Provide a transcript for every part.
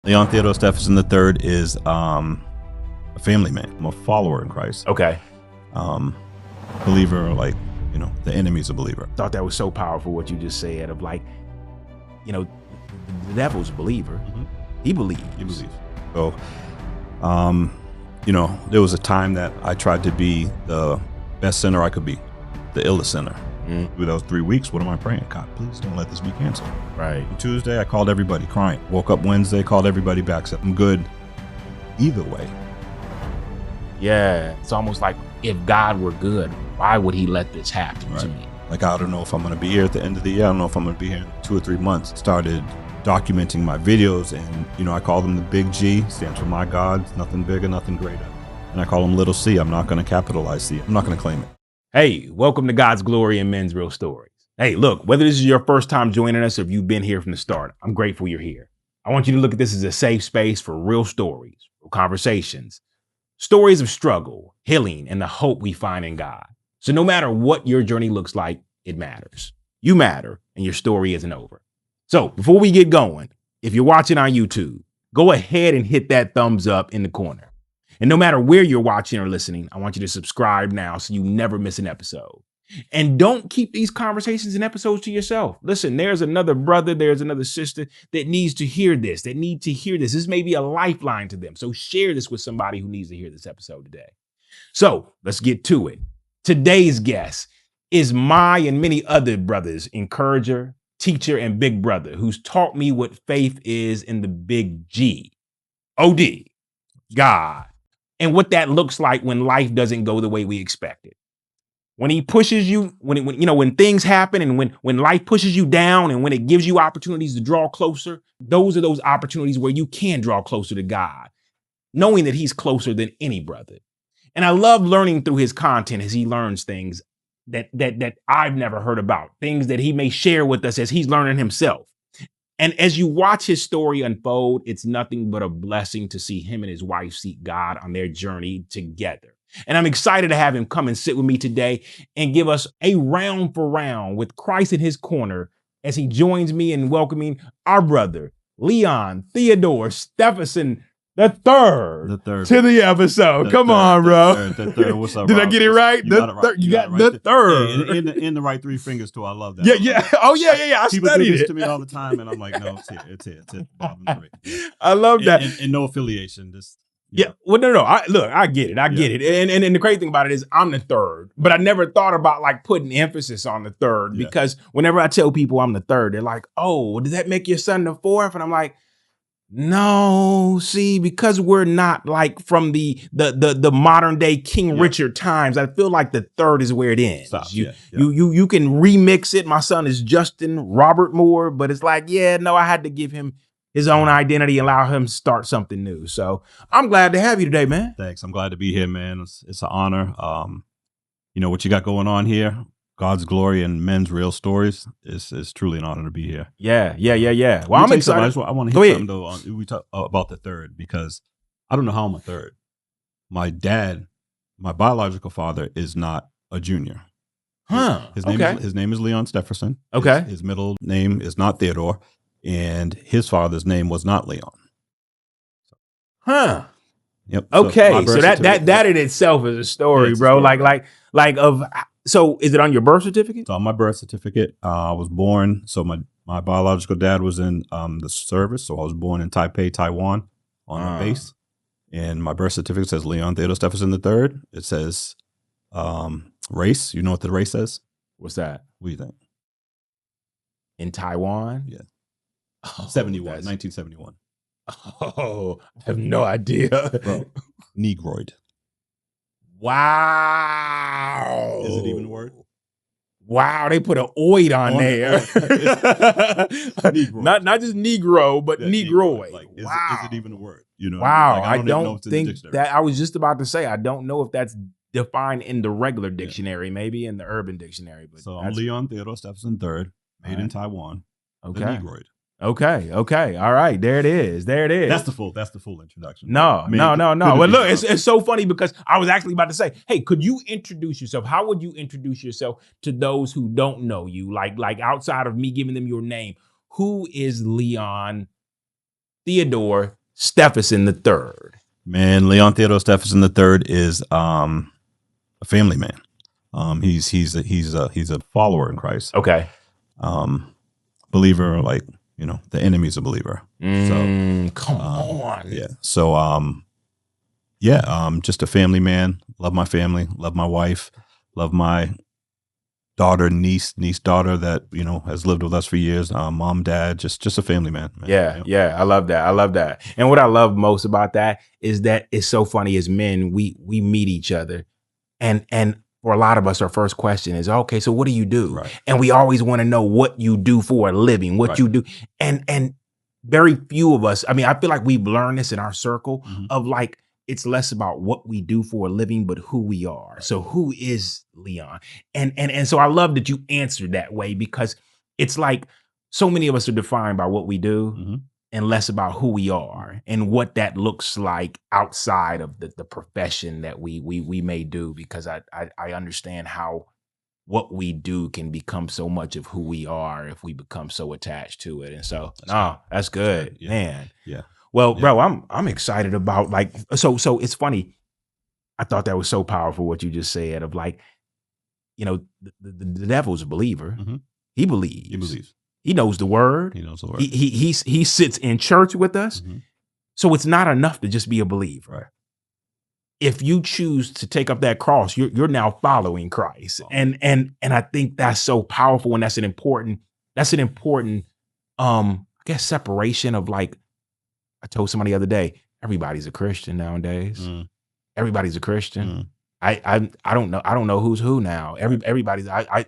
Leon Theodore Stepherson III is a family man. I'm a follower in Christ. Okay. Believer, like, the enemy's a believer. Thought that was so powerful what you just said of like, the devil's a believer. Mm-hmm. He believes. He believes. So, there was a time that I tried to be the best sinner I could be, the illest sinner. Through those 3 weeks, what am I praying? God, please don't let this be canceled. Right. On Tuesday, I called everybody crying. Woke up Wednesday, called everybody back. Said, I'm good either way. Yeah. It's almost like if God were good, why would he let this happen to me? Like, I don't know if I'm going to be here at the end of the year. I don't know if I'm going to be here in 2 or 3 months. Started documenting my videos, and, I call them the big G, stands for my God, nothing bigger, nothing greater. And I call them little C. I'm not going to capitalize C. I'm not going to claim it. Hey, welcome to God's Glory and Men's Real Stories. Hey, look, whether this is your first time joining us or if you've been here from the start, I'm grateful you're here. I want you to look at this as a safe space for real stories, real conversations, stories of struggle, healing, and the hope we find in God. So no matter what your journey looks like, it matters. You matter, and your story isn't over. So before we get going, if you're watching on YouTube, go ahead and hit that thumbs up in the corner. And no matter where you're watching or listening, I want you to subscribe now so you never miss an episode. And don't keep these conversations and episodes to yourself. Listen, there's another brother, there's another sister that needs to hear this, that need to hear this. This may be a lifeline to them. So share this with somebody who needs to hear this episode today. So let's get to it. Today's guest is my and many other brothers' encourager, teacher, and big brother who's taught me what faith is in the big G, OD, God. And what that looks like when life doesn't go the way we expected. When he pushes you, when things happen and when life pushes you down and when it gives you opportunities to draw closer, those are those opportunities where you can draw closer to God, knowing that he's closer than any brother. And I love learning through his content as he learns things that I've never heard about, things that he may share with us as he's learning himself. And as you watch his story unfold, it's nothing but a blessing to see him and his wife seek God on their journey together. And I'm excited to have him come and sit with me today and give us a round for round with Christ in his corner as he joins me in welcoming our brother, Leon Theodore Stepherson III to the episode. Come on, bro. The third. What's up, Did Rob? I get it right? You got it right. You got right. the third. Yeah, in the right 3 fingers too. I love that. Yeah. Oh, yeah. I People do studied this it. to me all the time, and I'm like, no, it's here. Bottom 3. Yeah. I love that. And no affiliation. Yeah. Well, no. I get it. I get it. And the crazy thing about it is I'm the third, but I never thought about like putting emphasis on the third because whenever I tell people I'm the third, they're like, oh, does that make your son the fourth? And I'm like, no, see, because we're not like from the modern day King Richard times, I feel like the third is where it ends. Stop. You can remix it. My son is Justin Robert Moore, but it's like, I had to give him his own identity, allow him to start something new. So I'm glad to have you today, man. Thanks. I'm glad to be here, man. It's an honor. What you got going on here, God's Glory and Men's Real Stories, is truly an honor to be here. Yeah. Well, I'm excited. I want to hit something though. We talk about the third because I don't know how I'm a third. My dad, my biological father, is not a junior. His name is Leon Stepherson. Okay. His middle name is not Theodore, and his father's name was not Leon. Yep. Okay. So that in itself is a story, bro. So is it on your birth certificate? So on my birth certificate, I was born. So my biological dad was in the service. So I was born in Taipei, Taiwan, on a base. And my birth certificate says Leon Theodore Stepherson III. It says race. You know what the race says? What's that? What do you think? In Taiwan? Yeah. 1971. Oh, I have no idea. Bro, Negroid. Wow. Is it even a word? Wow, they put an oid on there. not just Negro, but Negroid. Is it even a word? Wow, I don't think that. I was just about to say, I don't know if that's defined in the regular dictionary, maybe in the urban dictionary. But so I'm Leon Theodore Stepherson III, made in Taiwan. Okay. The Negroid. Okay. All right. There it is. That's the full introduction. No. But look, it's so funny because I was actually about to say, hey, could you introduce yourself? How would you introduce yourself to those who don't know you? Like outside of me giving them your name, who is Leon Theodore Stepherson III. Man, Leon Theodore Stepherson III is a family man. He's a follower in Christ. Okay. Believer, like, you know, the enemy's a believer. Come on. Yeah. So just a family man. Love my family. Love my wife. Love my niece, daughter that, you know, has lived with us for years. Mom, dad, just a family man. Yeah. I love that. And what I love most about that is that it's so funny. As men, we meet each other, and for a lot of us, our first question is, okay, so what do you do? Right. And we always want to know what you do for a living, what you do. And very few of us, I mean, I feel like we've learned this in our circle of like, it's less about what we do for a living, but who we are. Right. So who is Leon? And so I love that you answered that way, because it's like so many of us are defined by what we do and less about who we are and what that looks like outside of the profession that we may do. Because I understand how what we do can become so much of who we are if we become so attached to it. And so, that's good, Yeah. man. Yeah. Well, bro, I'm excited about, like, so it's funny. I thought that was so powerful what you just said of, like, you know, the devil's a believer. He believes. He knows the word. He sits in church with us. So it's not enough to just be a believer. Right. If you choose to take up that cross, you're now following Christ. And I think that's so powerful, and that's an important I guess separation of, like, I told somebody the other day, everybody's a Christian nowadays. Everybody's a Christian. I don't know who's who now. Everybody's I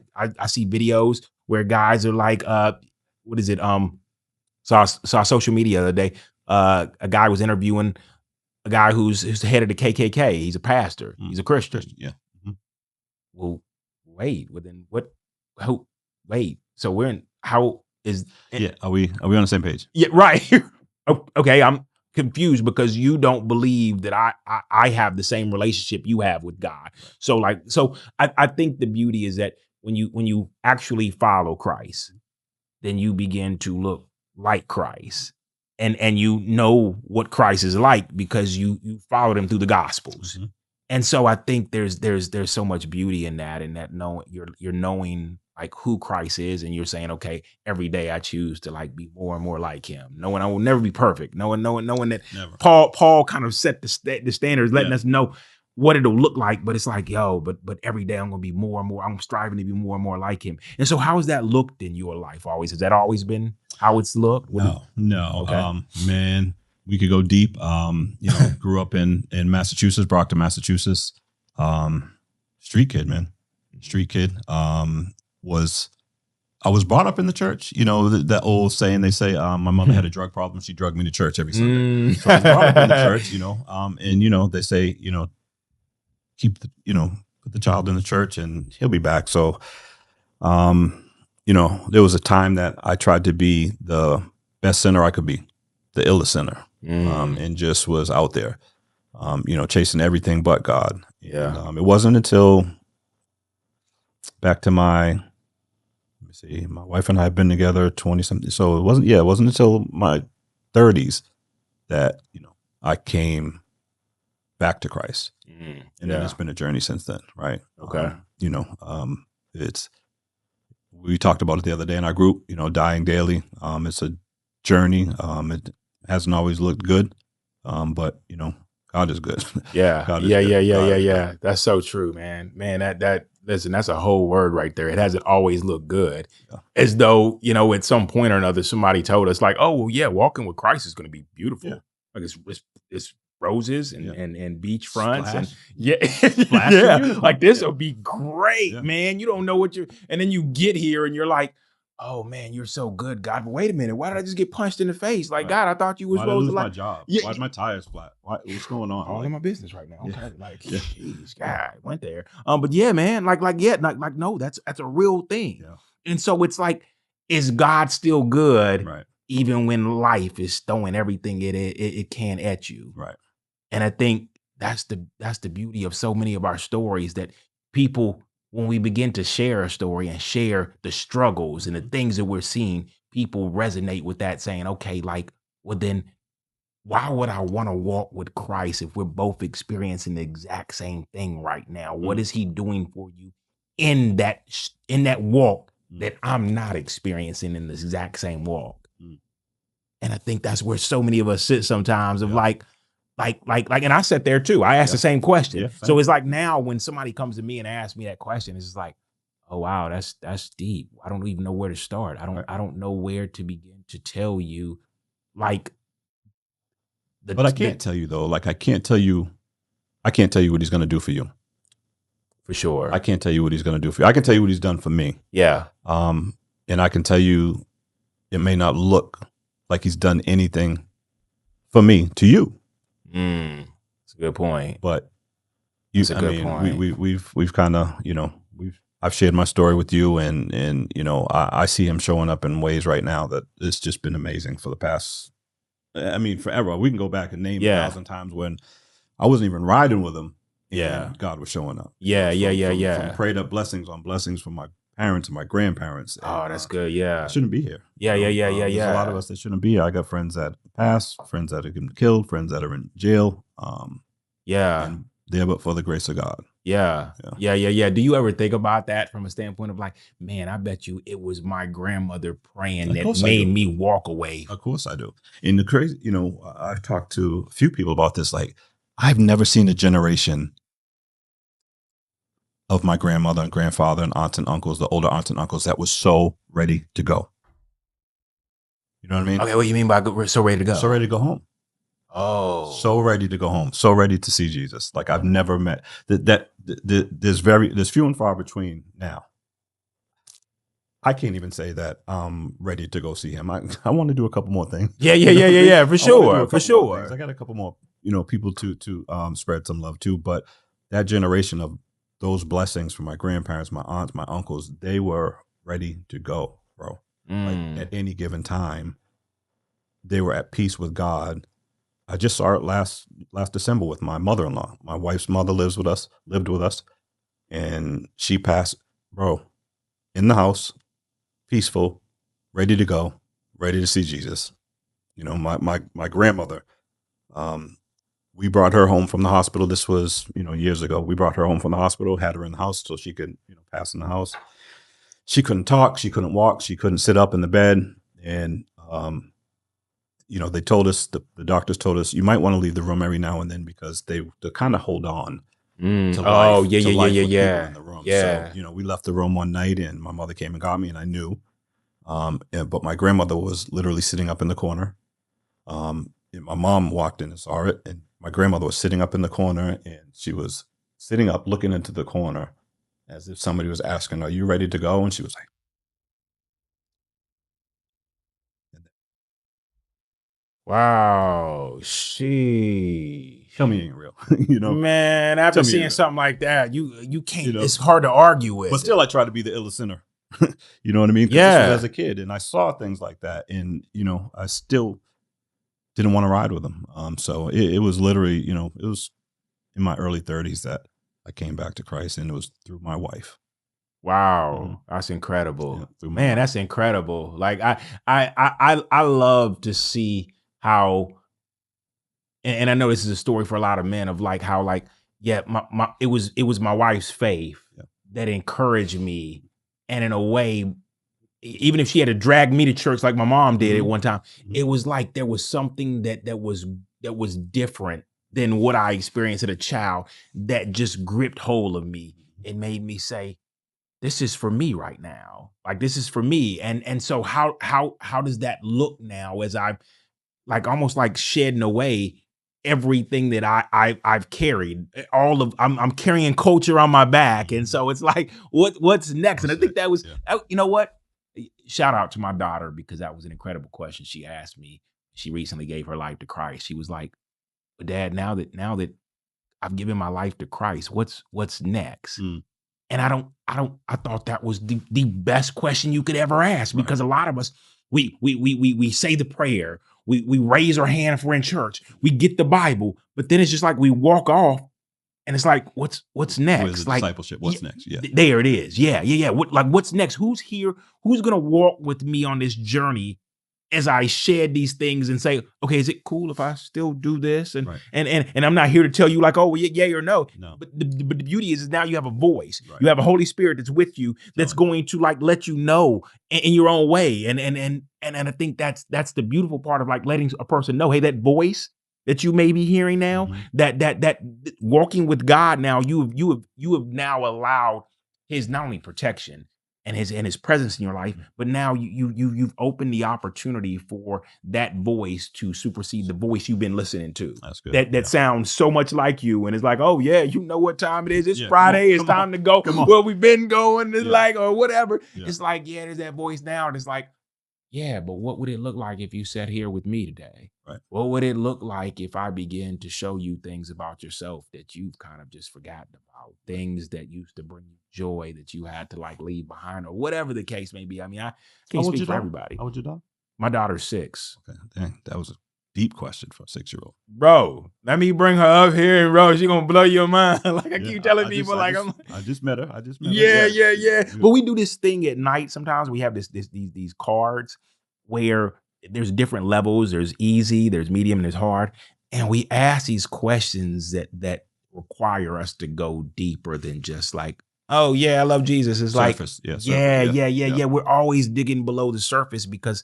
see videos where guys are like, what is it? Saw social media the other day. A guy was interviewing a guy who's the head of the KKK. He's a pastor. He's a Christian. Yeah. Well, wait. Well, then what? Who? Wait. So we're in. How is? Yeah. Are we on the same page? Yeah. Right. Okay. I'm confused because you don't believe that I have the same relationship you have with God. So I think the beauty is that when you actually follow Christ, then you begin to look like Christ. And you know what Christ is like because you followed him through the Gospels. And so I think there's so much beauty in that, and that knowing you're knowing like who Christ is, and you're saying, okay, every day I choose to like be more and more like him, knowing I will never be perfect, knowing that Never. Paul kind of set the standards, letting us know what it'll look like, but it's like, but every day I'm gonna be more and more. I'm striving to be more and more like him. And so, how has that looked in your life? Has that always been how it's looked? No. Okay. Man, we could go deep. Grew up in Massachusetts, Brockton, Massachusetts. Street kid, man. Street kid. I was brought up in the church. You know, that old saying they say, my mother had a drug problem. She drugged me to church every Sunday. So I was brought up in the church, and they say, put the child in the church and he'll be back. So, there was a time that I tried to be the best sinner I could be, the illest sinner, and just was out there, chasing everything but God. Yeah. And, it wasn't until back to my wife and I have been together 20 something. So it wasn't until my 30s that, I came back to Christ. And then it's been a journey since then. Right. Okay. We talked about it the other day in our group, dying daily. It's a journey. It hasn't always looked good. But God is good. Yeah. God is good. Good. Yeah. That's so true, man. Man, listen, that's a whole word right there. It hasn't always looked good. Yeah. As though, at some point or another, somebody told us like, oh, well, yeah, walking with Christ is going to be beautiful. Yeah. Like it's roses and beach fronts. Splash. And like this will be great, man. You don't know what and then you get here and you're like, oh man, you're so good, God. But wait a minute, why did I just get punched in the face? Like, God, I thought you was supposed to my job. Yeah. Why's my tires flat? What's going on? All in my business right now. Okay. Geez, God, went there. But yeah, man, no, that's a real thing. Yeah. And so it's like, is God still good? Right. Even when life is throwing everything it can at you. Right. And I think that's the beauty of so many of our stories, that people, when we begin to share a story and share the struggles and the things that we're seeing, people resonate with that, saying, okay, like, well then why would I want to walk with Christ if we're both experiencing the exact same thing right now? What is he doing for you in that walk that I'm not experiencing in the exact same walk? And I think that's where so many of us sit sometimes of like, and I sat there too. I asked the same question. Yeah, So it's like now when somebody comes to me and asks me that question, it's just like, oh wow, that's deep. I don't even know where to start. I don't know where to begin to tell you, like, but I can't tell you though. Like I can't tell you what he's going to do for you. For sure. I can't tell you what he's going to do for you. I can tell you what he's done for me. Yeah. And I can tell you, it may not look like he's done anything for me to you. That's a good point. But point. we've kind of, I've shared my story with you, and I see him showing up in ways right now that it's just been amazing for the past. I mean, forever. We can go back and name 1,000 times when I wasn't even riding with him. And God was showing up. From prayed up blessings on blessings from my parents and my grandparents. And, that's good. Yeah. I shouldn't be here. There's a lot of us that shouldn't be here. I got friends that passed, friends that have been killed, friends that are in jail. And they're but for the grace of God. Yeah. Do you ever think about that from a standpoint of like, man, I bet you it was my grandmother praying that made me walk away? Of course I do. And the crazy, I've talked to a few people about this. Like, I've never seen a generation of my grandmother and grandfather and aunts and uncles, the older aunts and uncles, that was so ready to go. You know what I mean? Okay, what do you mean by so ready to go? So ready to go home. Oh, so ready to go home. So ready to see Jesus. Like I've never met there's few and far between now. I can't even say that I'm ready to go see him. I want to do a couple more things. Yeah, for sure. I got a couple more, people to spread some love to, but that generation of those blessings from my grandparents, my aunts, my uncles, they were ready to go, bro. Like at any given time, they were at peace with God. I just saw it last December with my mother-in-law. My wife's mother lived with us, and she passed, bro, in the house, peaceful, ready to go, ready to see Jesus. My grandmother, we brought her home from the hospital. This was, years ago. We brought her home from the hospital, had her in the house so she could, pass in the house. She couldn't talk, she couldn't walk, she couldn't sit up in the bed, and they told us, the doctors told us, you might want to leave the room every now and then because they kind of hold on to life. With people in the room. So, we left the room one night and my mother came and got me and I knew. But my grandmother was literally sitting up in the corner. And my mom walked in and saw it, and my grandmother was sitting up in the corner, and she was sitting up looking into the corner as if somebody was asking, are you ready to go? And she was like, wow, she tell me it ain't real. Man, after seeing something like that, you can't, it's hard to argue with. But still, I try to be the illest sinner. You know what I mean? Yeah. This was as a kid, and I saw things like that, and I still didn't want to ride with them. So it was literally, it was in my early 30s that I came back to Christ, and it was through my wife. Wow, that's incredible, man. That's incredible. Like I love to see how, and I know this is a story for a lot of men of like how like it was my wife's faith that encouraged me, and in a way, even if she had to drag me to church like my mom did at one time, it was like there was something that was different than what I experienced as a child that just gripped hold of me and made me say, this is for me right now. Like this is for me. And so how does that look now as I'm like almost like shedding away everything that I've carried, I'm carrying culture on my back. And so it's like, what's next? And I think that was, you know what? Shout out to my daughter, because that was an incredible question she asked me. She recently gave her life to Christ. She was like, but Dad, now that I've given my life to Christ, what's next? And I thought that was the best question you could ever ask, because a lot of us, we say the prayer, we raise our hand if we're in church, we get the Bible, but then it's just like we walk off and it's like, what's next? Like discipleship, what's next? Yeah. There it is. Yeah. What's next? Who's here? Who's going to walk with me on this journey as I shed these things and say, okay, is it cool if I still do this? And Right. and I'm not here to tell you like, oh, yay or no. No. But the beauty is now you have a voice. Right. You have a Holy Spirit that's with you, that's going to like let you know in your own way. And I think that's the beautiful part of like letting a person know, hey, that voice that you may be hearing now, that walking with God now, you have now allowed his not only protection and his presence in your life, but now you've opened the opportunity for that voice to supersede the voice you've been listening to. That's good. That sounds so much like you, and it's like, oh yeah, you know what time it is? It's Yeah, Friday. come It's on, time to go. come on. Well, we've been going. It's Yeah. like, or whatever. Yeah. It's like, yeah, there's that voice now, and it's like, yeah, but what would it look like if you sat here with me today? Right. What would it look like if I begin to show you things about yourself that you've kind of just forgotten about, things that used to bring you joy that you had to like leave behind, or whatever the case may be? I mean, I can't speak for everybody. How old your dog? My daughter's 6. Okay, dang, that was a deep question for a 6-year-old. Bro, let me bring her up here, and bro, she gonna blow your mind. Like I keep telling people, I just met her. Yeah. But we do this thing at night. Sometimes we have these cards where there's different levels. There's easy, there's medium, and there's hard. And we ask these questions that require us to go deeper than just like, oh yeah, I love Jesus. It's Surface. like, Yeah. We're always digging below the surface because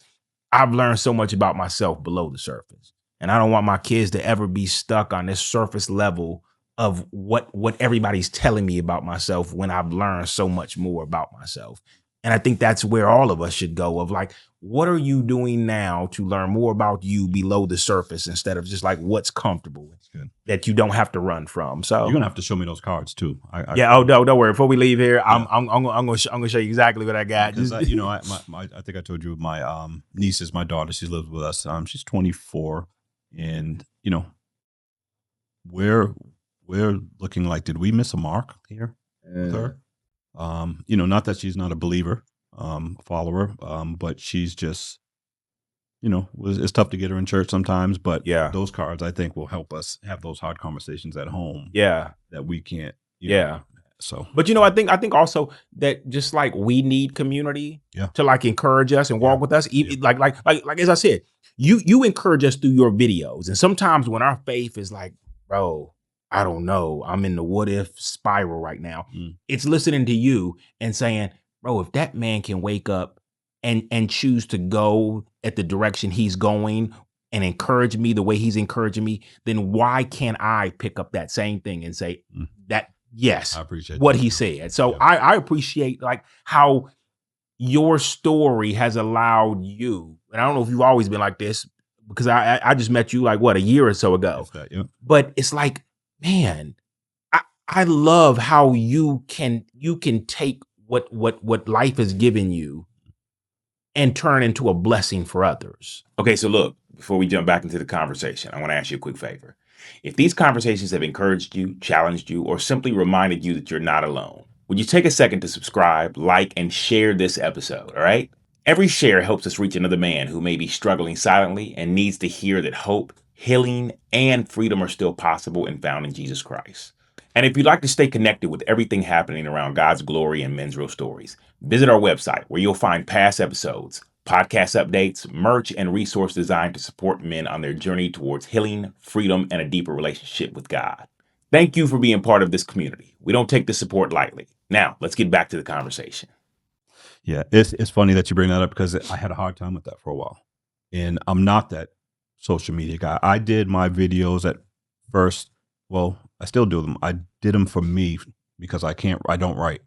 I've learned so much about myself below the surface. And I don't want my kids to ever be stuck on this surface level of what everybody's telling me about myself when I've learned so much more about myself. And I think that's where all of us should go, of like, what are you doing now to learn more about you below the surface instead of just like what's comfortable that you don't have to run from. So you're gonna have to show me those cards too. Oh, don't worry. Before we leave here, I'm gonna show you exactly what I got. Because I think I told you my niece is my daughter. She lives with us. She's 24, and we're looking like, did we miss a mark here with her? Not that she's not a believer, follower, but she's just, it's tough to get her in church sometimes. But those cards I think will help us have those hard conversations at home. Yeah, that we can't. So, but I think also that just like we need community to like encourage us and walk with us. Even like as I said, you encourage us through your videos, and sometimes when our faith is like, bro, I don't know, I'm in the what if spiral right now. It's listening to you and saying, bro, if that man can wake up and choose to go at the direction he's going and encourage me the way he's encouraging me, then why can't I pick up that same thing and say that, yes, I appreciate what that. he said. So I appreciate like how your story has allowed you, and I don't know if you've always been like this, because I just met you like a year or so ago. But it's like, man, I love how you can take what life has given you and turn into a blessing for others. Okay, so look, before we jump back into the conversation, I want to ask you a quick favor. If these conversations have encouraged you, challenged you, or simply reminded you that you're not alone, would you take a second to subscribe, like, and share this episode, all right? Every share helps us reach another man who may be struggling silently and needs to hear that hope, healing, and freedom are still possible and found in Jesus Christ. And if you'd like to stay connected with everything happening around God's glory and men's real stories, visit our website where you'll find past episodes, podcast updates, merch, and resource designed to support men on their journey towards healing, freedom, and a deeper relationship with God. Thank you for being part of this community. We don't take this support lightly. Now, let's get back to the conversation. Yeah, it's funny that you bring that up because I had a hard time with that for a while. And I'm not that social media guy. I did my videos at first. Well, I still do them. I did them for me because I don't write.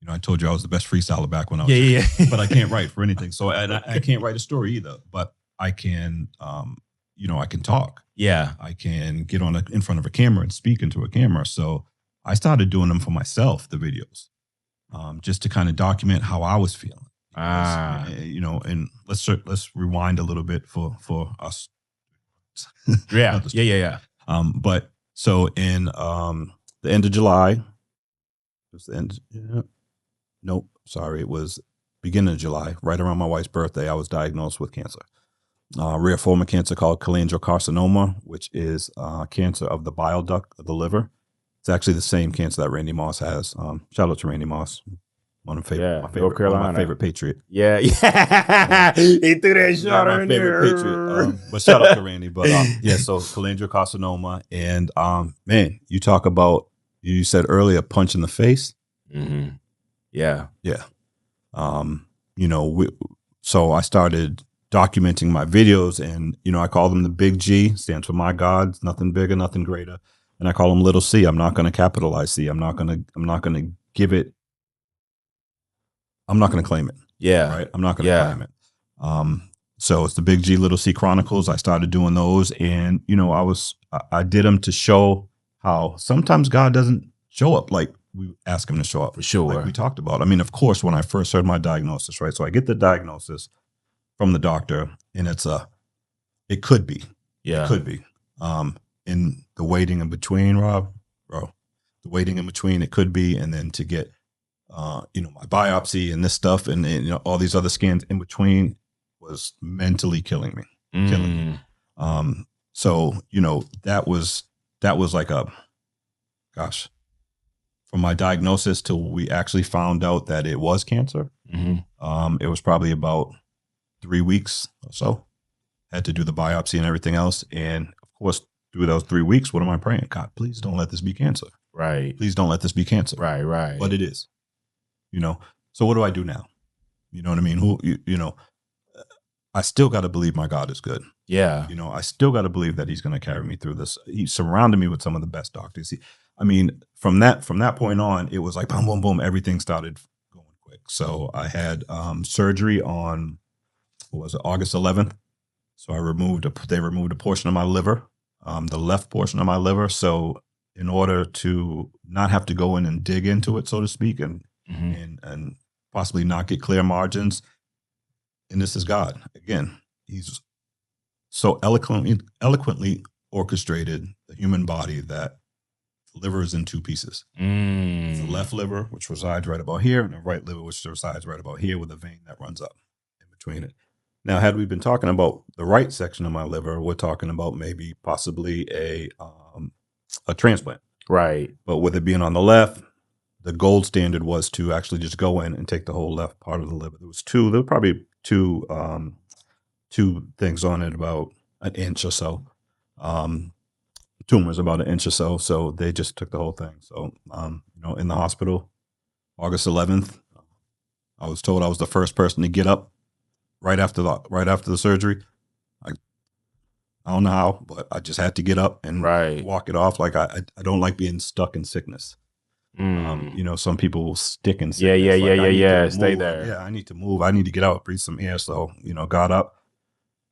I told you I was the best freestyler back when I was but I can't write for anything. So I can't write a story either, but I can, I can talk. Yeah. I can get in front of a camera and speak into a camera. So I started doing them for myself, the videos, just to kind of document how I was feeling. And let's rewind a little bit for us. Yeah. But so in the end of July, it was the end. Nope, sorry, it was beginning of July, right around my wife's birthday. I was diagnosed with cancer, rare form of cancer called cholangiocarcinoma, which is cancer of the bile duct of the liver. It's actually the same cancer that Randy Moss has. Shout out to Randy Moss. One of North Carolina. my favorite Patriot. Yeah. He threw that shot in favorite there. Patriot. But shout out to Randy. But so cholangiocarcinoma, and man, you talk about, you said earlier, punch in the face. Mm-hmm. Yeah. So I started documenting my videos, and I call them the Big G, stands for my God, nothing bigger, nothing greater, and I call them little C. I'm not going to capitalize C. I'm not going to give it. I'm not going to claim it. Yeah. Right. I'm not going to claim it. So it's the Big G, Little C Chronicles. I started doing those, and I did them to show how sometimes God doesn't show up like we ask him to show up. For sure. Like we talked about. I mean, of course, when I first heard my diagnosis, right? So I get the diagnosis from the doctor, and it could be. Yeah. It could be. In the waiting in between, the waiting in between, it could be. And then to get, my biopsy and this stuff and all these other scans in between was mentally killing me. So, that was like from my diagnosis till we actually found out that it was cancer. Mm-hmm. It was probably about 3 weeks or so. Had to do the biopsy and everything else. And of course, through those 3 weeks, what am I praying? God, please don't let this be cancer. Right. Please don't let this be cancer. Right. But it is, So what do I do now? You know what I mean? I still got to believe my God is good. Yeah. I still got to believe that he's going to carry me through this. He surrounded me with some of the best doctors. From that point on, it was like boom, boom, boom. Everything started going quick. So I had surgery on, August 11th. So they removed a portion of my liver, the left portion of my liver. So in order to not have to go in and dig into it, so to speak, and possibly not get clear margins. And this is God. Again, he's so eloquently orchestrated the human body that the liver is in two pieces. The left liver, which resides right about here, and the right liver, which resides right about here with a vein that runs up in between it. Now, had we been talking about the right section of my liver, we're talking about maybe possibly a transplant. Right. But with it being on the left, the gold standard was to actually just go in and take the whole left part of the liver. There were probably two things on it about an inch or so. Tumors about an inch or so. So they just took the whole thing. So, in the hospital, August 11th, I was told I was the first person to get up right after the surgery. I don't know how, but I just had to get up and walk it off. Like I don't like being stuck in sickness. Some people will stick in sickness. Yeah. Stay there. Yeah, I need to move. I need to get out, breathe some air. So, got up,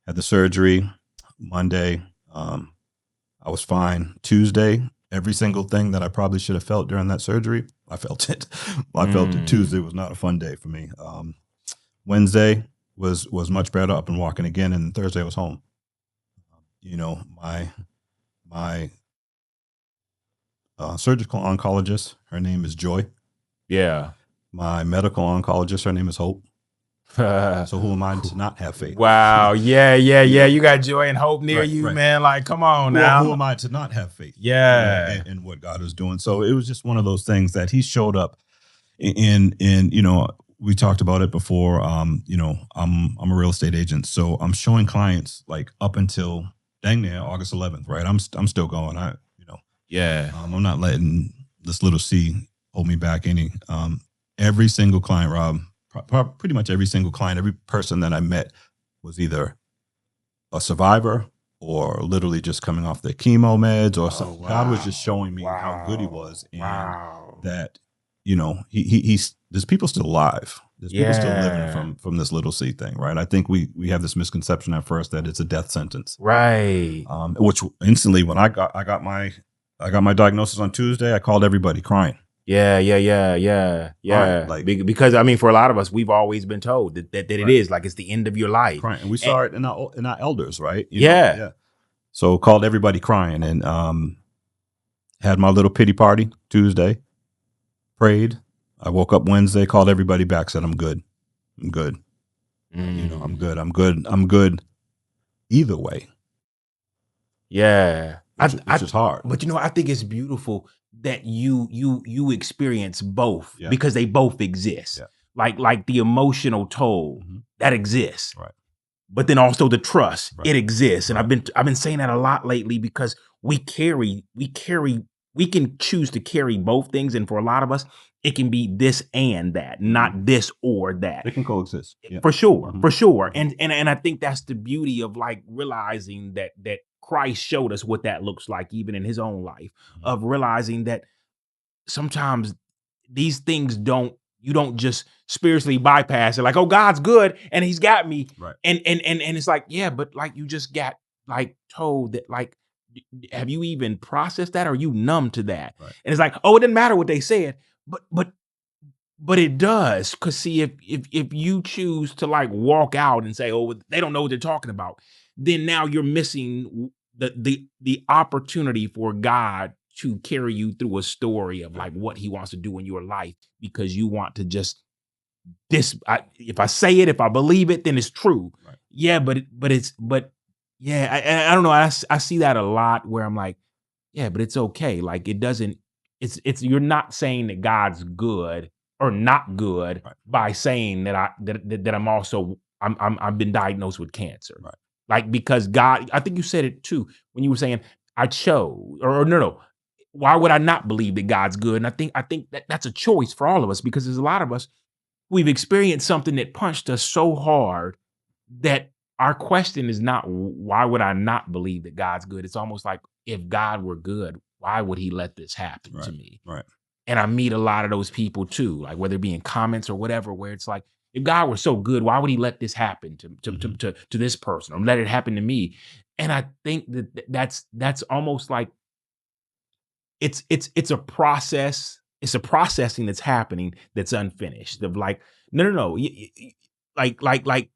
had the surgery Monday. I was fine. Tuesday, every single thing that I probably should have felt during that surgery, I felt it. I felt it. Tuesday was not a fun day for me. Wednesday was much better, up and walking again, and Thursday I was home. My surgical oncologist, her name is Joy. Yeah. My medical oncologist, her name is Hope. So who am I to not have faith? Wow. Yeah. You got joy and hope near you, man. Like, come on now. Who am I to not have faith? Yeah. In what God is doing. So it was just one of those things that he showed up in we talked about it before. I'm a real estate agent. So I'm showing clients like up until dang near August 11th, right? I'm still going. I'm not letting this little C hold me back any. Every single client, Rob, pretty much every single client, every person that I met was either a survivor or literally just coming off their chemo meds or something. Wow. God was just showing me how good he was, and that, there's people still alive. There's people still living from this little C thing, right? I think we have this misconception at first that it's a death sentence. Right. Which instantly when I got my diagnosis on Tuesday, I called everybody crying. Yeah. Like, because for a lot of us, we've always been told that it is like it's the end of your life. Crying. And we saw it in our elders, right? Yeah. So called everybody crying, and had my little pity party Tuesday. Prayed. I woke up Wednesday, called everybody back, said I'm good. I'm good. I'm good. Either way. Yeah. which is hard. But I think it's beautiful that you experience both Yeah. because they both exist. Yeah. Like the emotional toll that exists. Right. But then also the trust, Right. it exists. And Right. I've been saying that a lot lately because we can choose to carry both things. And for a lot of us, it can be this and that, not this or that. They can coexist. Yeah. For sure. For sure. And I think that's the beauty of like realizing that Christ showed us what that looks like, even in his own life, of realizing that sometimes these things you don't just spiritually bypass it, like, oh, God's good and he's got me. Right. And it's like, yeah, but like you just got like told that, like, have you even processed that? Or are you numb to that? Right. And it's like, oh, it didn't matter what they said, but it does. Cause see, if you choose to like walk out and say, oh, they don't know what they're talking about, then now you're missing the opportunity for God to carry you through a story of like what he wants to do in your life, because you want to just if I say it, if I believe it, then it's true. Right. Yeah, but yeah, I don't know. I see that a lot where I'm like, yeah, but it's okay. Like it doesn't. It's you're not saying that God's good or not good by saying that that I'm also I've been diagnosed with cancer. Right. Like, because God, I think you said it too when you were saying I chose, or no. Why would I not believe that God's good? And I think that that's a choice for all of us, because there's a lot of us, we've experienced something that punched us so hard that our question is not, why would I not believe that God's good? It's almost like, if God were good, why would he let this happen to me? Right. And I meet a lot of those people too, like whether it be in comments or whatever, where it's like, if God were so good, why would he let this happen to this person, or let it happen to me? And I think that's almost like it's a process. It's a processing that's happening that's unfinished. Of like, no. Like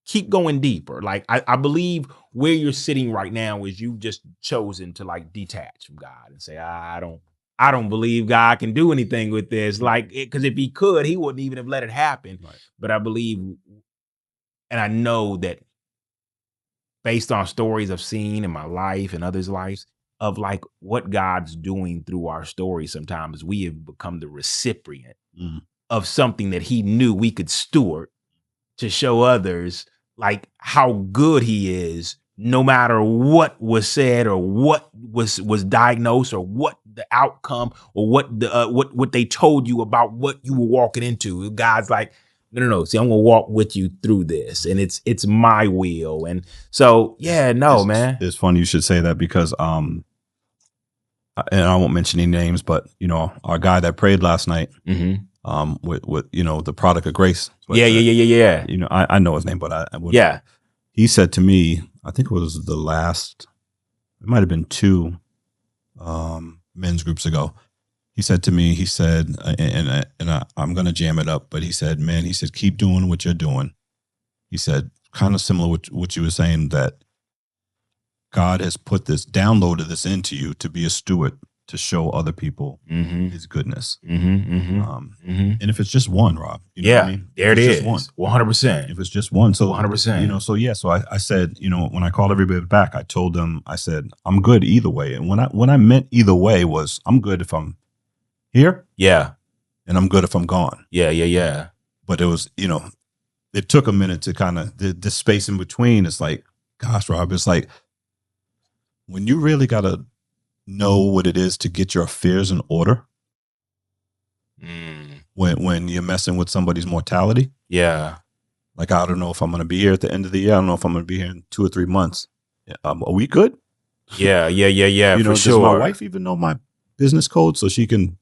keep going deeper. Like I believe where you're sitting right now is you've just chosen to like detach from God and say, I don't believe God can do anything with this. Like, because if he could, he wouldn't even have let it happen. Right. But I believe, and I know that based on stories I've seen in my life and others' lives, of like what God's doing through our stories, sometimes we have become the recipient of something that he knew we could steward to show others like how good he is, no matter what was said or what was diagnosed or what the outcome or what the what they told you about what you were walking into. God's like, no. See, I'm gonna walk with you through this, and it's my will. And so, yeah, man. It's funny you should say that, because and I won't mention any names, but our guy that prayed last night, with the product of grace. But, yeah. I know his name, but I would. Yeah. He said to me, I think it was the last, it might have been 2 men's groups ago. He said to me, he said, I'm going to jam it up, but he said, man, he said, keep doing what you're doing. He said, kind of similar to what you were saying, that God has downloaded this into you to be a steward, to show other people his goodness. And if it's just one, Rob, what I mean? There it is. 100%. If it's just one, so 100%. So I said, when I called everybody back, I told them, I said, I'm good either way. And when I meant either way was, I'm good if I'm here. Yeah. And I'm good if I'm gone. Yeah. But it was, it took a minute to kind of, the space in between. It's like, gosh, Rob, it's like, when you really got to know what it is to get your affairs in order, when you're messing with somebody's mortality. Yeah. Like, I don't know if I'm going to be here at the end of the year. I don't know if I'm going to be here in 2 or 3 months. Are we good? Yeah. For sure. Does my wife even know my business code so she can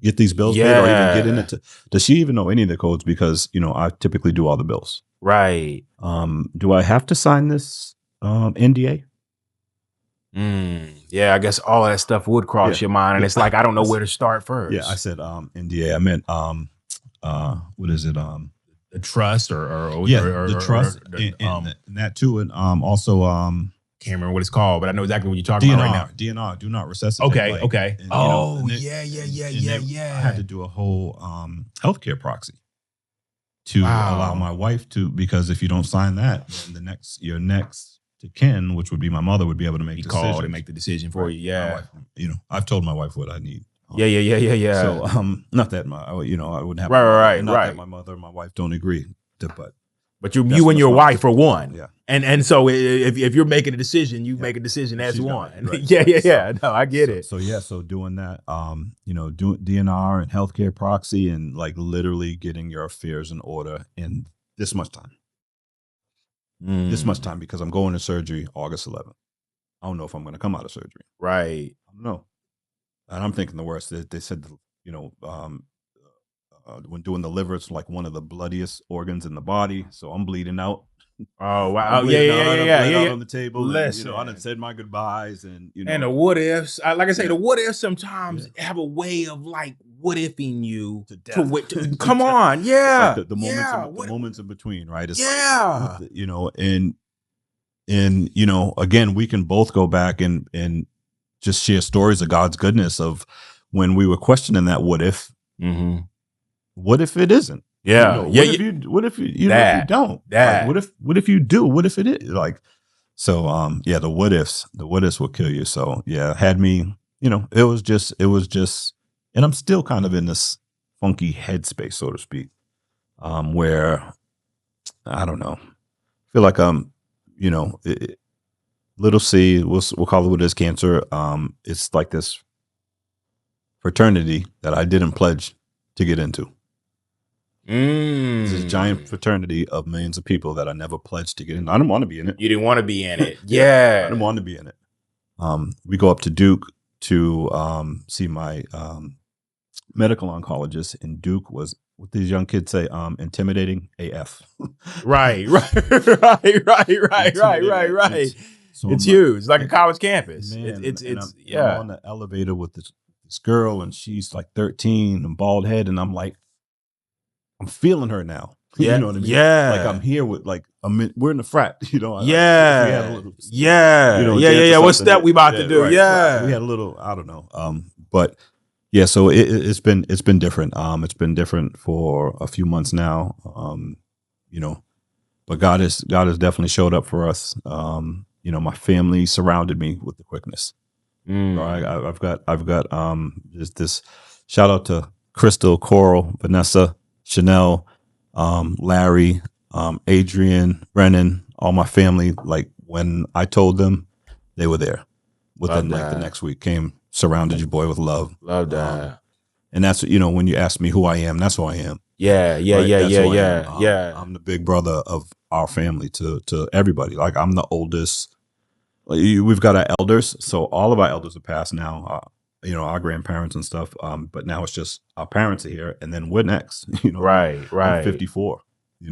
get these bills paid, or even get in it? Does she even know any of the codes? Because, I typically do all the bills. Right. Do I have to sign this NDA? Yeah, I guess all of that stuff would cross your mind, and it's like, I don't know where to start first. Yeah, I said NDA. I meant what is it? The trust or the trust, and that too, and also can't remember what it's called, but I know exactly what you're talking about right now. DNR, do not resuscitate. Okay. And, Yeah. I had to do a whole healthcare proxy to allow my wife to, because if you don't sign that, then your next to Ken, which would be my mother, would be able to make He decisions. called and make the decision for you. Yeah. My wife, I've told my wife what I need. Yeah. So, not that I wouldn't have Right. that my mother and my wife don't agree, but you and your wife are one. Yeah. And so if you're making a decision, you make a decision as one. Yeah. No, I get it. So doing that, doing DNR and healthcare proxy and like literally getting your affairs in order in this much time. This much time, because I'm going to surgery August 11th. I don't know if I'm going to come out of surgery. Right. I don't know. And I'm thinking the worst. They said, when doing the liver, it's like one of the bloodiest organs in the body. So I'm bleeding out. Oh, wow. Yeah. On the table. Listen. And, I done said my goodbyes and, And the what ifs, like I say, the what ifs sometimes have a way of like what ifing you to death. Come on. Yeah. Like the moments in between, right? It's and again, we can both go back and just share stories of God's goodness of when we were questioning that what if. Mm-hmm. What if it isn't? Yeah. What if you don't? Like, what if you do? What if it is? Like, so the what ifs will kill you. So yeah, had me, it was just, and I'm still kind of in this funky headspace, so to speak, where I don't know, feel like little C, we'll call it what it is, cancer. It's like this fraternity that I didn't pledge to get into. This is a giant fraternity of millions of people that I never pledged to get in. I didn't want to be in it. You didn't want to be in it. Yeah. I didn't want to be in it. We go up to Duke to see my medical oncologist, and Duke was, what these young kids say, intimidating AF. Right. So it's huge. It's like a college campus. Man, it's I'm on the elevator with this girl, and she's like 13 and bald head, and I'm like, I'm feeling her now. Yeah. You know what I mean? Yeah. Like I'm here with we're in the frat, Yeah. What step we about to do? Right, yeah. Right. We had a little, I don't know. But yeah, so it's been different. It's been different for a few months now. But God has definitely showed up for us. My family surrounded me with the quickness. So I've got just this shout out to Crystal, Coral, Vanessa, Chanel, Larry, Adrian, Brennan, all my family. Like when I told them, they were there. Within like the next week, came, surrounded your boy with love. Love that. And that's, when you ask me who I am, that's who I am. Yeah. I'm the big brother of our family to everybody. Like I'm the oldest. We've got our elders, so all of our elders are passed now. Our grandparents and stuff. But now it's just our parents are here, and then we're next. Right. I'm 54.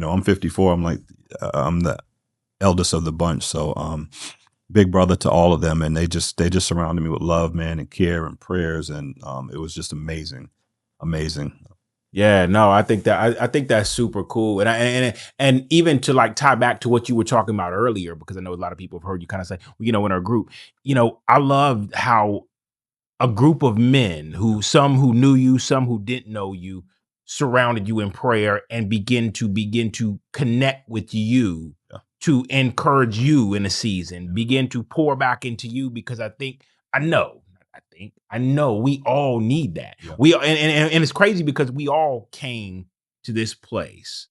I'm 54. I'm like, I'm the eldest of the bunch. So, big brother to all of them, and they just surrounded me with love, man, and care and prayers, and it was just amazing. Yeah, no, I think that's super cool, and even to like tie back to what you were talking about earlier, because I know a lot of people have heard you kind of say, in our group, I love how a group of men some who knew you, some who didn't know you, surrounded you in prayer and begin to connect with you, to encourage you in a season, begin to pour back into you, because I know we all need that. Yeah. And it's crazy because we all came to this place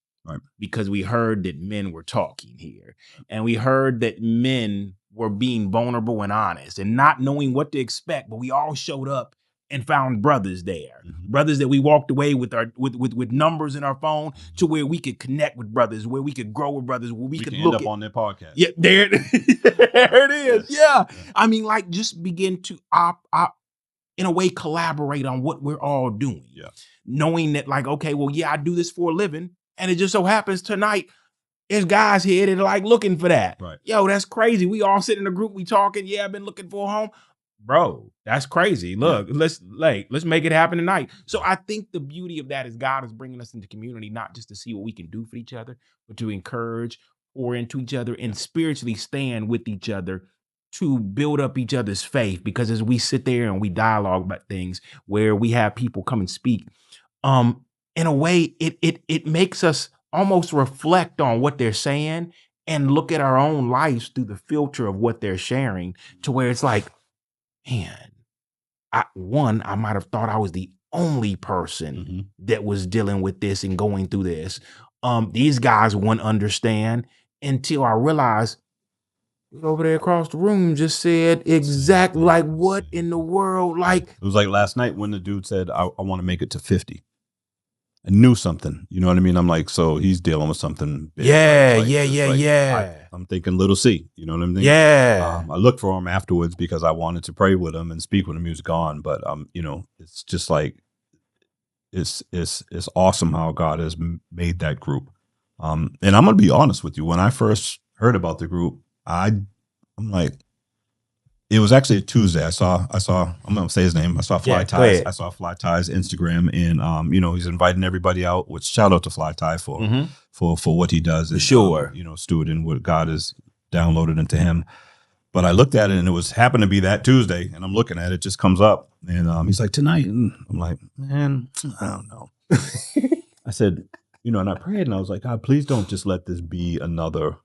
because we heard that men were talking here, and we heard that men were being vulnerable and honest and not knowing what to expect, but we all showed up and found brothers there, brothers that we walked away with with numbers in our phone, to where we could connect with brothers, where we could grow with brothers, where we could end up on their podcast. Yeah, there it is. Yeah. I mean, like, just begin to in a way collaborate on what we're all doing. Yeah. Knowing that, like, okay, well, yeah, I do this for a living, and it just so happens tonight there's guys here that are like looking for that. Right. Yo, that's crazy. We all sit in a group, we talking. Yeah, I've been looking for a home. Bro, that's crazy. Look, let's make it happen tonight. So I think the beauty of that is God is bringing us into community, not just to see what we can do for each other, but to encourage, pour into each other, and spiritually stand with each other to build up each other's faith. Because as we sit there and we dialogue about things, where we have people come and speak, in a way, it makes us almost reflect on what they're saying and look at our own lives through the filter of what they're sharing, to where it's like, man, I might have thought I was the only person that was dealing with this and going through this. These guys wouldn't understand until I realized over there across the room just said exactly like, what in the world? Like, it was like last night when the dude said, I want to make it to 50. I knew something, you know what I mean? I'm like, so he's dealing with something big. I'm thinking little C, you know what I'm thinking? Yeah. I looked for him afterwards because I wanted to pray with him and speak when the music on, but you know, it's just like, it's awesome how God has made that group. And I'm gonna be honest with you, when I first heard about the group, I'm like, it was actually a Tuesday. I saw, I'm gonna say his name. I saw Fly Ties. I saw Fly Ties Instagram, and you know, he's inviting everybody out. Which, shout out to Fly Tie for what he does. And, sure. You know, stewarding what God has downloaded into him. But I looked at it, and it happened to be that Tuesday, and I'm looking at it, just comes up, and he's like, tonight, and I'm like, man, I don't know. I said, you know, and I prayed, and I was like, God, please don't just let this be another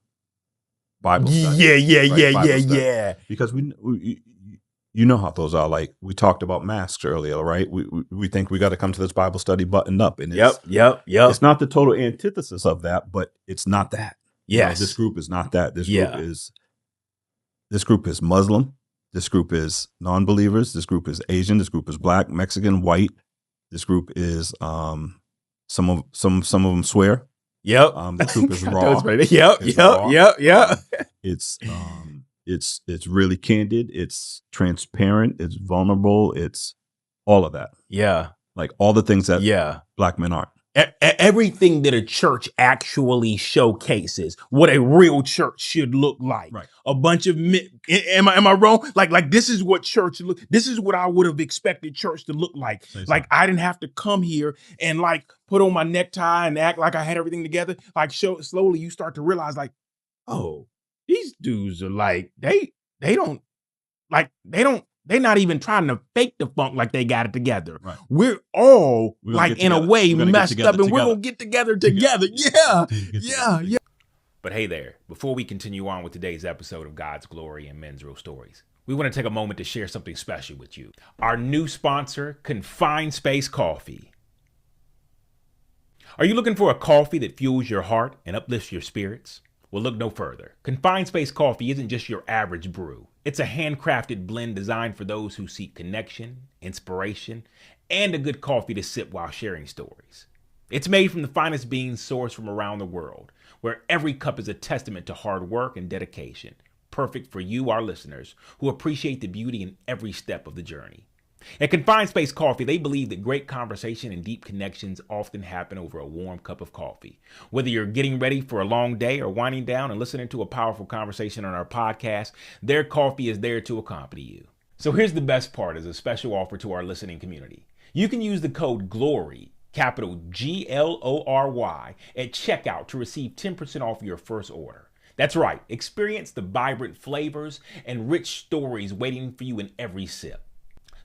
Bible study. Yeah. Because we you know how those are. Like, we talked about masks earlier, right? We think we got to come to this Bible study buttoned up, and yep. It's not the total antithesis of that, but it's not that. Yes, you know, this group is not that. This group is Muslim. This group is non-believers. This group is Asian. This group is Black, Mexican, white. This group is some of them swear. Yep. The group is raw. It's really candid. It's transparent. It's vulnerable. It's all of that. Yeah. Like all the things that Black men aren't. Everything that a church actually showcases what a real church should look like. Right. A bunch of men. Am I wrong? Like this is what church look. This is what I would have expected church to look like. Like, I didn't have to come here and like put on my necktie and act like I had everything together. Like, slowly you start to realize, like, oh, these dudes are like, they're not even trying to fake the funk like they got it together. Right. We're all like, in a way, messed up, and we're going to get together. Yeah. But hey there, before we continue on with today's episode of God's Glory and Men's Real Stories, we want to take a moment to share something special with you. Our new sponsor, Confined Space Coffee. Are you looking for a coffee that fuels your heart and uplifts your spirits? Well, look no further. Confined Space Coffee isn't just your average brew. It's a handcrafted blend designed for those who seek connection, inspiration, and a good coffee to sip while sharing stories. It's made from the finest beans sourced from around the world, where every cup is a testament to hard work and dedication. Perfect for you, our listeners, who appreciate the beauty in every step of the journey. At Confined Space Coffee, they believe that great conversation and deep connections often happen over a warm cup of coffee. Whether you're getting ready for a long day or winding down and listening to a powerful conversation on our podcast, their coffee is there to accompany you. So here's the best part, as a special offer to our listening community. You can use the code GLORY, capital GLORY, at checkout to receive 10% off your first order. That's right, experience the vibrant flavors and rich stories waiting for you in every sip.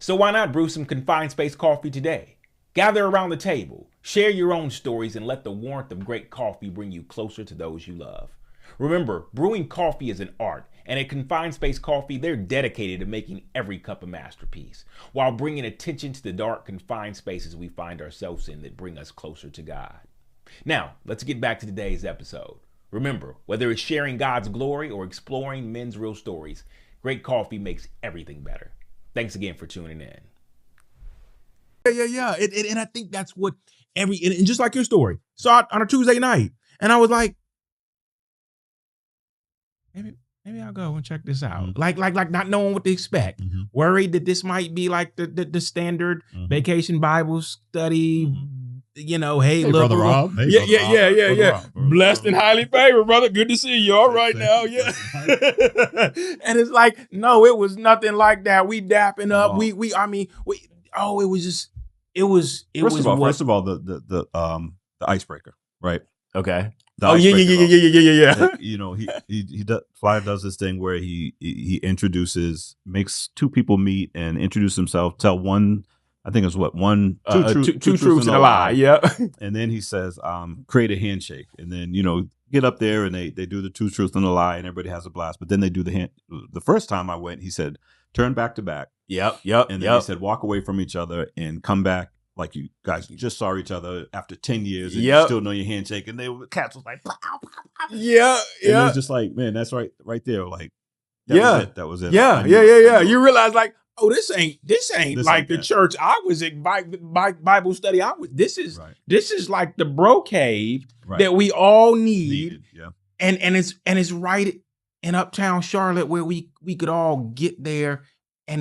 So why not brew some Confined Space Coffee today? Gather around the table, share your own stories, and let the warmth of great coffee bring you closer to those you love. Remember, brewing coffee is an art, and at Confined Space Coffee, they're dedicated to making every cup a masterpiece, while bringing attention to the dark, confined spaces we find ourselves in that bring us closer to God. Now, let's get back to today's episode. Remember, whether it's sharing God's glory or exploring men's real stories, great coffee makes everything better. Thanks again for tuning in. Yeah. And I think that's what and just like your story, saw it on a Tuesday night, and I was like, maybe I'll go and check this out. Mm-hmm. Like not knowing what to expect. Mm-hmm. Worried that this might be like the standard vacation Bible study. Mm-hmm. You know, hey look, brother Rob. Yeah. Blessed and highly favored, brother. Good to see you. All right now, yeah. And it's like, no, it was nothing like that. We dapping up. It was just, First of all, the icebreaker, right? Okay. Yeah. You know, he does, Fly does this thing where he makes two people meet and introduce himself, tell one. I think it's two truths and a lie. Yeah. And then he says, create a handshake. And then, you know, get up there and they do the 2 truths and a lie and everybody has a blast. But then they do the hand. The first time I went, he said, turn back to back. Yep. And then he said, walk away from each other and come back like you guys just saw each other after 10 years and you still know your handshake. And cats was like, pow, pow, pow. Yeah. And it was just like, man, that's right there. Like, that was it. Yeah. You realize like, oh, this ain't like the church I was in Bible study. This is like the bro cave that we all need. Yeah. And it's right in Uptown Charlotte where we could all get there. I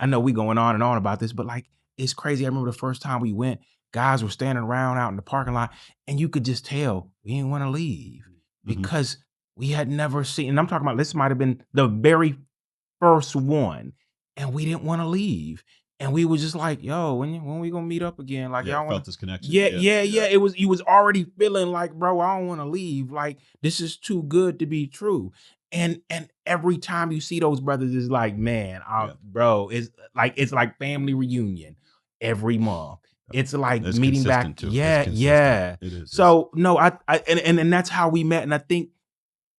know we going on and on about this, but like, it's crazy. I remember the first time we went, guys were standing around out in the parking lot and you could just tell we didn't want to leave because we had never seen, and I'm talking about, this might've been the very first one and we didn't want to leave. And we was just like, yo, when we gonna meet up again? Like, y'all felt this connection. Yeah. You was already feeling like, bro, I don't want to leave. Like, this is too good to be true. And every time you see those brothers, it's like, man, bro, it's like family reunion every month. It's like it's meeting back. Too. Yeah. It is. So no, and that's how we met. And I think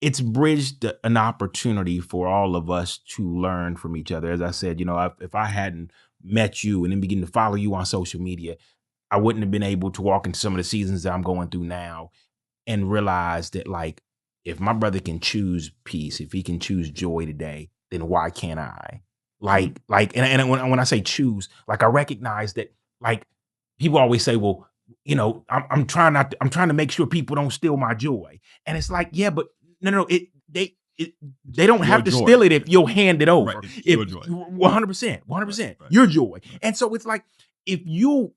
it's bridged an opportunity for all of us to learn from each other. As I said, if I hadn't met you and then begin to follow you on social media, I wouldn't have been able to walk into some of the seasons that I'm going through now and realize that, like, if my brother can choose peace, if he can choose joy today, then why can't I? Like, and when I say choose, like, I recognize that, like, people always say, well, I'm trying to make sure people don't steal my joy. And it's like, yeah, but no, they don't have to steal it if you'll hand it over. Right. Your joy. 100%, right. Your joy. And so it's like, if you'll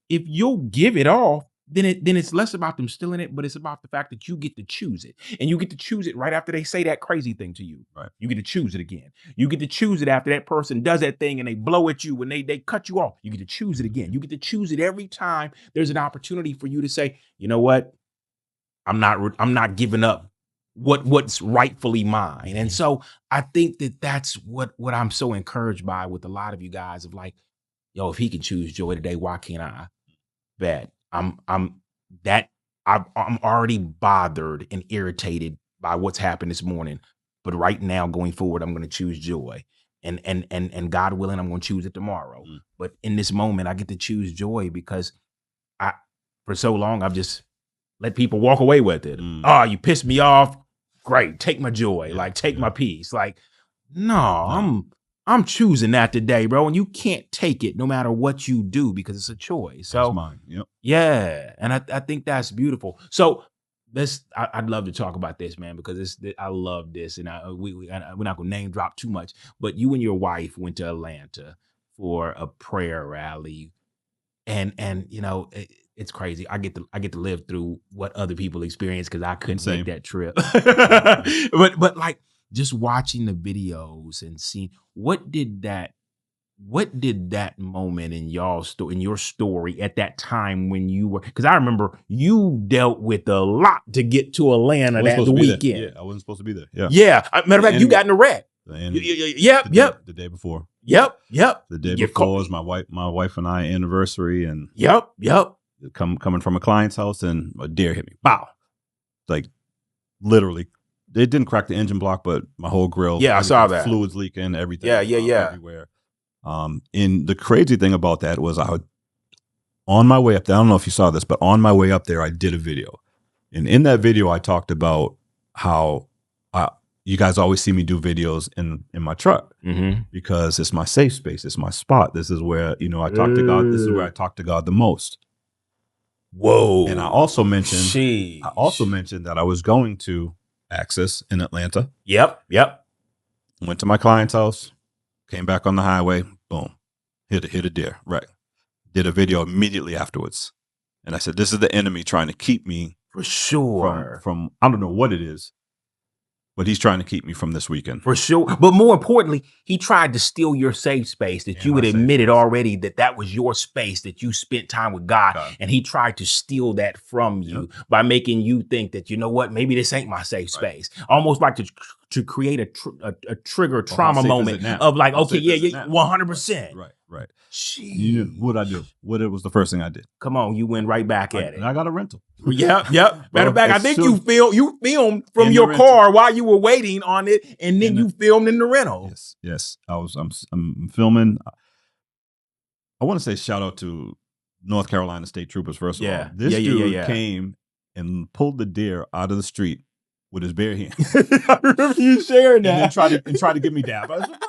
give it off, then it's less about them stealing it, but it's about the fact that you get to choose it. And you get to choose it right after they say that crazy thing to you. Right. You get to choose it again. You get to choose it after that person does that thing and they blow at you and they cut you off. You get to choose it again. You get to choose it every time there's an opportunity for you to say, you know what? I'm not giving up what's rightfully mine. And so I think that's what I'm so encouraged by with a lot of you guys, of like, yo, if he can choose joy today, why can't I? Bet I'm already bothered and irritated by what's happened this morning, but right now going forward, I'm going to choose joy, and God willing, I'm going to choose it tomorrow. But in this moment, I get to choose joy because for so long I've just let people walk away with it. Oh, you pissed me off. Great. Take my joy. Take my peace. Like, no, I'm choosing that today, bro. And you can't take it no matter what you do because it's a choice. So that's mine. Yep. Yeah. And I think that's beautiful. So I'd love to talk about this, man, because I love this. And we're not going to name drop too much, but you and your wife went to Atlanta for a prayer rally. And it's crazy. I get to live through what other people experience because I couldn't make that trip. but like, just watching the videos and seeing what did that moment in your story at that time when you were, because I remember you dealt with a lot to get to Atlanta the weekend. Yeah, I wasn't supposed to be there. Yeah. Matter of fact, you got in a wreck. Yep. The day before. Yep. The day before was my wife and I anniversary, and Yep. Coming from a client's house, and a deer hit me. Bow. Like, literally, it didn't crack the engine block, but my whole grill. Yeah, I saw that. Fluids leaking, everything. Yeah. Everywhere. And the crazy thing about that was on my way up there, I don't know if you saw this, but on my way up there, I did a video. And in that video, I talked about how you guys always see me do videos in my truck because it's my safe space. It's my spot. This is where, I talk to God. This is where I talk to God the most. Whoa. And I also mentioned that I was going to Access in Atlanta. Yep. Went to my client's house, came back on the highway, boom, hit a deer, right. Did a video immediately afterwards. And I said, this is the enemy trying to keep me for sure from I don't know what it is, but he's trying to keep me from this weekend. For sure. But more importantly, he tried to steal your safe space that you had admitted already that was your space, that you spent time with God. And he tried to steal that from you by making you think that, you know what, maybe this ain't my safe space. Almost like to create a trigger trauma moment of like, okay, 100%. Right. Right. Jeez. What I do? What it was the first thing I did? Come on, you went right back at it. And I got a rental. Yep. Matter of fact, I think you filmed from In the your rental. car while you were waiting on it, and then you filmed in the rental. Yes. I'm filming. I want to say shout out to North Carolina State Troopers, first of all. This dude came and pulled the deer out of the street with his bare hand. I remember you sharing that. And tried to give me dab. I was like,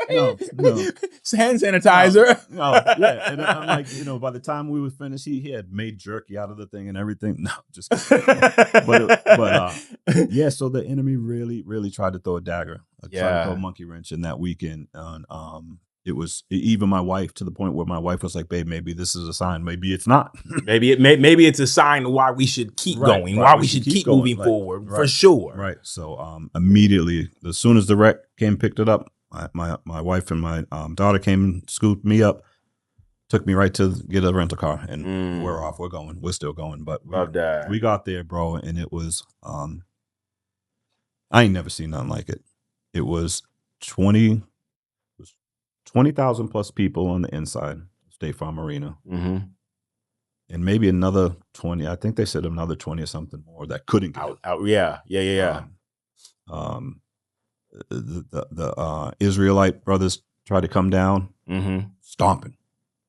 no. It's hand sanitizer. No. Yeah. And I'm like, by the time we were finished, he had made jerky out of the thing and everything. No, just kidding. But yeah, so the enemy really, really tried to throw a dagger. Tried to throw a monkey wrench in that weekend. And it was even my wife, to the point where my wife was like, babe, maybe this is a sign. Maybe it's not. maybe it's a sign why we should keep going, why we should keep moving forward, for sure. Right. So immediately, as soon as the wreck came, picked it up, my wife and my daughter came and scooped me up, took me right to get a rental car, and we're off. We're going. We're still going. But we got there, bro, and it was I ain't never seen nothing like it. It was 20,000 plus people on the inside, State Farm Arena. Mm-hmm. And maybe another 20. I think they said another 20 or something more that couldn't get out. Yeah. The Israelite brothers tried to come down, stomping.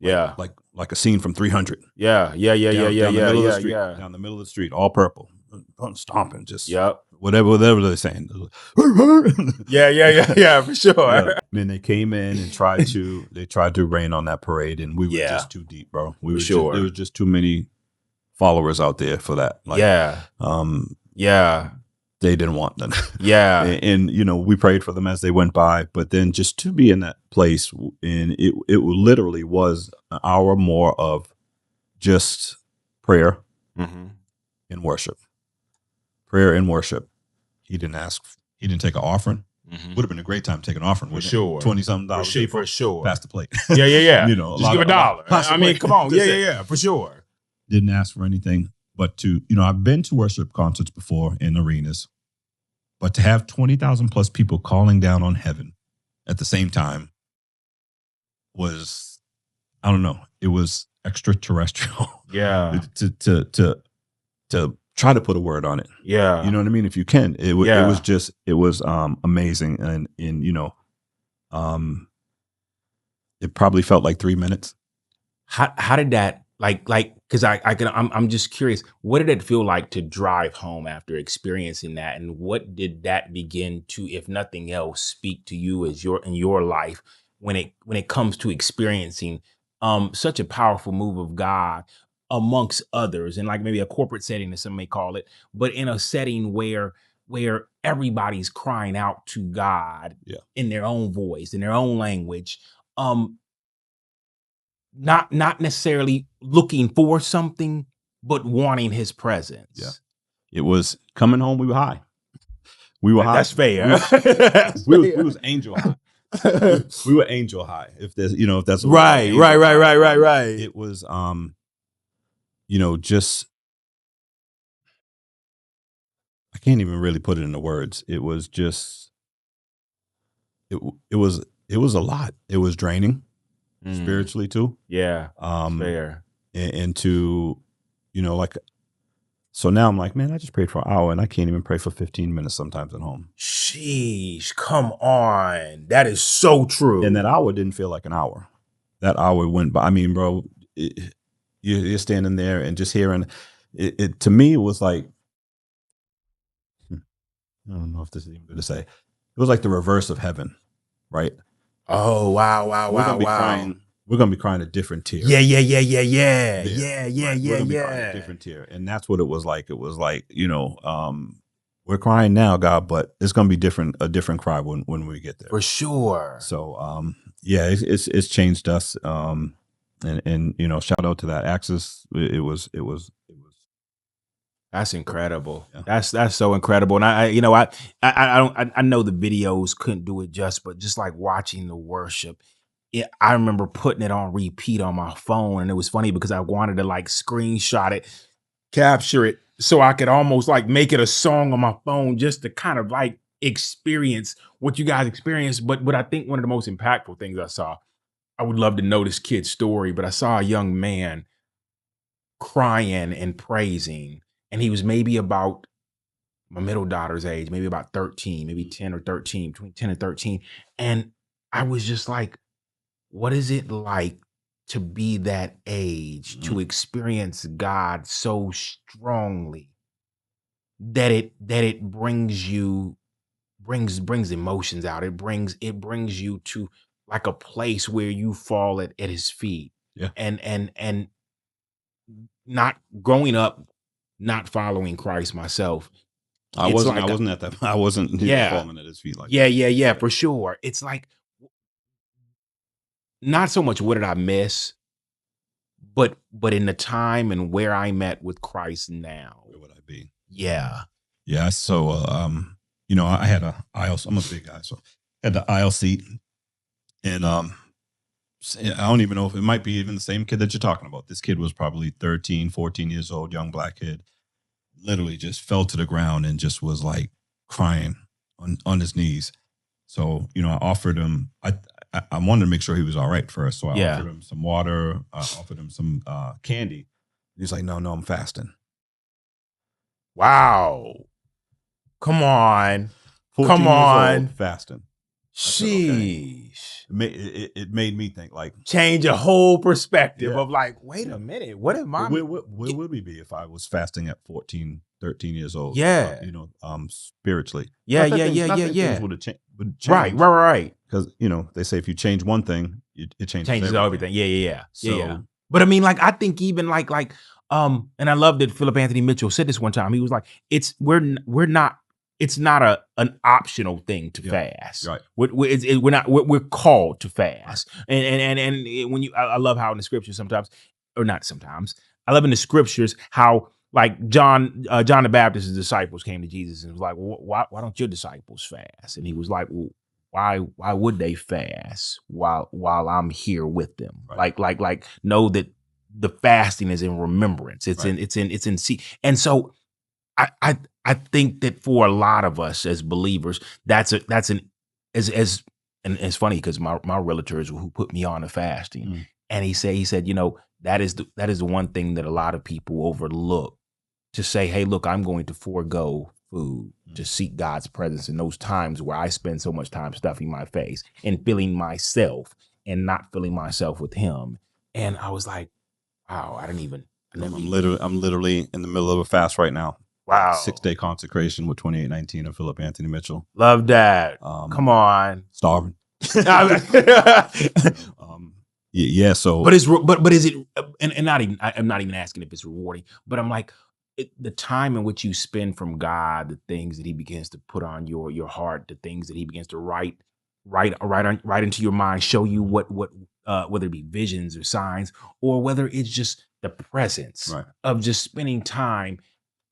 Yeah. Like a scene from 300. Yeah. Down the middle of the street, all purple. Stomping, just whatever they're saying. Yeah, for sure. Yeah. Then they came in and tried to rain on that parade, and we were just too deep, bro. There was just too many followers out there for that. They didn't want them. And we prayed for them as they went by, but then just to be in that place, and it literally was an hour more of just prayer and worship. Prayer and worship. He didn't take an offering. Would have been a great time to take an offering. For sure. $20-something for sure. Pass the plate. Yeah. Just give $1. I mean, come on. Yeah, for sure. Didn't ask for anything, but I've been to worship concerts before in arenas, but to have 20,000 plus people calling down on heaven at the same time was, I don't know, it was extraterrestrial. Yeah. to try to put a word on it. Yeah. You know what I mean? If you can, it was amazing. And it probably felt like 3 minutes. How did that, cause I'm just curious, what did it feel like to drive home after experiencing that? And what did that begin to, if nothing else, speak to you in your life when it comes to experiencing such a powerful move of God amongst others, and like maybe a corporate setting, as some may call it, but in a setting where everybody's crying out to God in their own voice, in their own language, not necessarily looking for something, but wanting His presence. Yeah, it was coming home. We were high. High. That's fair. We was angel high. We were angel high. If that's right. It was just, I can't even really put it into words. It was just, it was a lot. It was draining spiritually too. Yeah. Fair. And to, so now I'm like, man, I just prayed for an hour and I can't even pray for 15 minutes sometimes at home. Sheesh, come on. That is so true. And that hour didn't feel like an hour. That hour went by. I mean, bro, you're standing there and just hearing it. To me, it was like, I don't know if this is even good to say. It was like the reverse of heaven, right? Oh, wow. We're gonna be crying a different tear. Yeah. We're gonna be crying a different tear, and that's what it was like. It was like, we're crying now, God, but it's gonna be a different cry when we get there, for sure. So, it's changed us. And shout out to that Axis. It was. That's incredible. Yeah. That's so incredible. And I know the videos couldn't do it just, but just like watching the worship, I remember putting it on repeat on my phone, and it was funny because I wanted to like screenshot it, capture it, so I could almost like make it a song on my phone just to kind of like experience what you guys experienced. But I think one of the most impactful things I saw I would love to know this kid's story, but I saw a young man crying and praising, and he was maybe about my middle daughter's age, maybe about 13, maybe 10 or 13, between 10 and 13. And I was just like, what is it like to be that age, to experience God so strongly that it brings emotions out. It brings you to like a place where you fall at his feet. Yeah. And not growing up, not following Christ myself. I It's wasn't. like I wasn't at that. I wasn't yeah, falling at his feet like yeah, that. yeah, yeah, for sure. It's like not so much what did I miss, but in the time and where I'm at with Christ now. Where would I be? Yeah. Yeah. So, I had a aisle. I'm a big guy, so I had the aisle seat, and I don't even know if it might be even the same kid that you're talking about. This kid was probably 13, 14 years old, young black kid. Literally just fell to the ground and just was like crying on his knees. So, I offered him. I wanted to make sure he was all right first, so I Yeah. offered him some water. I offered him some candy. He's like, "No, I'm fasting." Wow. Come on. 14 Come years on. old, fasting. said, okay. Sheesh. It made me think like, Change a whole perspective Yeah. of like, wait a minute, what am I? where would we be if I was fasting at 14, 13 years old? Yeah. Spiritually. Yeah, Not that yeah, things- yeah, not yeah, that yeah. Things would change. Right. Because they say if you change one thing, it changes Everything. Yeah. So But I mean, like, I think even like, and I love that Philip Anthony Mitchell said this one time. He was like, we're not, it's not an optional thing to fast. Right. We're called to fast. Right. And when I love how in the scriptures sometimes, or not sometimes, I love in the scriptures how like John the Baptist's disciples came to Jesus and was like, well, why don't your disciples fast? And he was like, well, why would they fast while I'm here with them? Right. Like know that the fasting is in remembrance. It's Right. in see. And so I think that for a lot of us as believers, and it's funny because my realtor is who put me on to fasting. And he said, that is the one thing that a lot of people overlook, to say, hey, look, I'm going to forego food to seek God's presence in those times where I spend so much time stuffing my face and feeling myself and not filling myself with him. And I was like, wow, I'm literally in the middle of a fast right now. Wow. 6-day consecration with 2819 of Philip Anthony Mitchell. Love that. Come on. Starving. Yeah. So, but is it, and not even, I'm not even asking if it's rewarding, but I'm like, the time in which you spend from God, the things that he begins to put on your heart, the things that he begins to write into your mind, show you what whether it be visions or signs, or whether it's just the presence of just spending time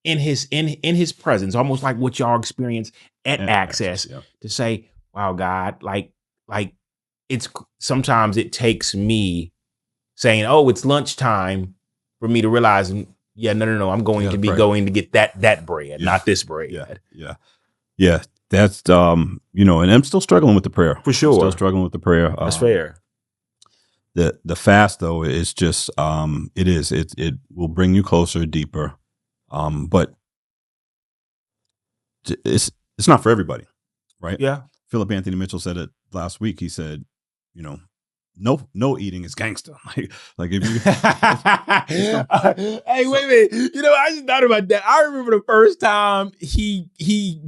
in his presence, almost like what y'all experience at Access, to say, wow, God, like it's sometimes it takes me saying, oh, it's lunchtime, for me to realize, no, I'm going to be going to get that bread, not this bread. Yeah. That's and I'm still struggling with the prayer. For sure. Still struggling with the prayer. That's fair. The fast though is just it will bring you closer, deeper. But it's not for everybody, right? Yeah. Philip Anthony Mitchell said it last week. He said, no eating is gangster. like if you hey, wait a minute. I just thought about that. I remember the first time he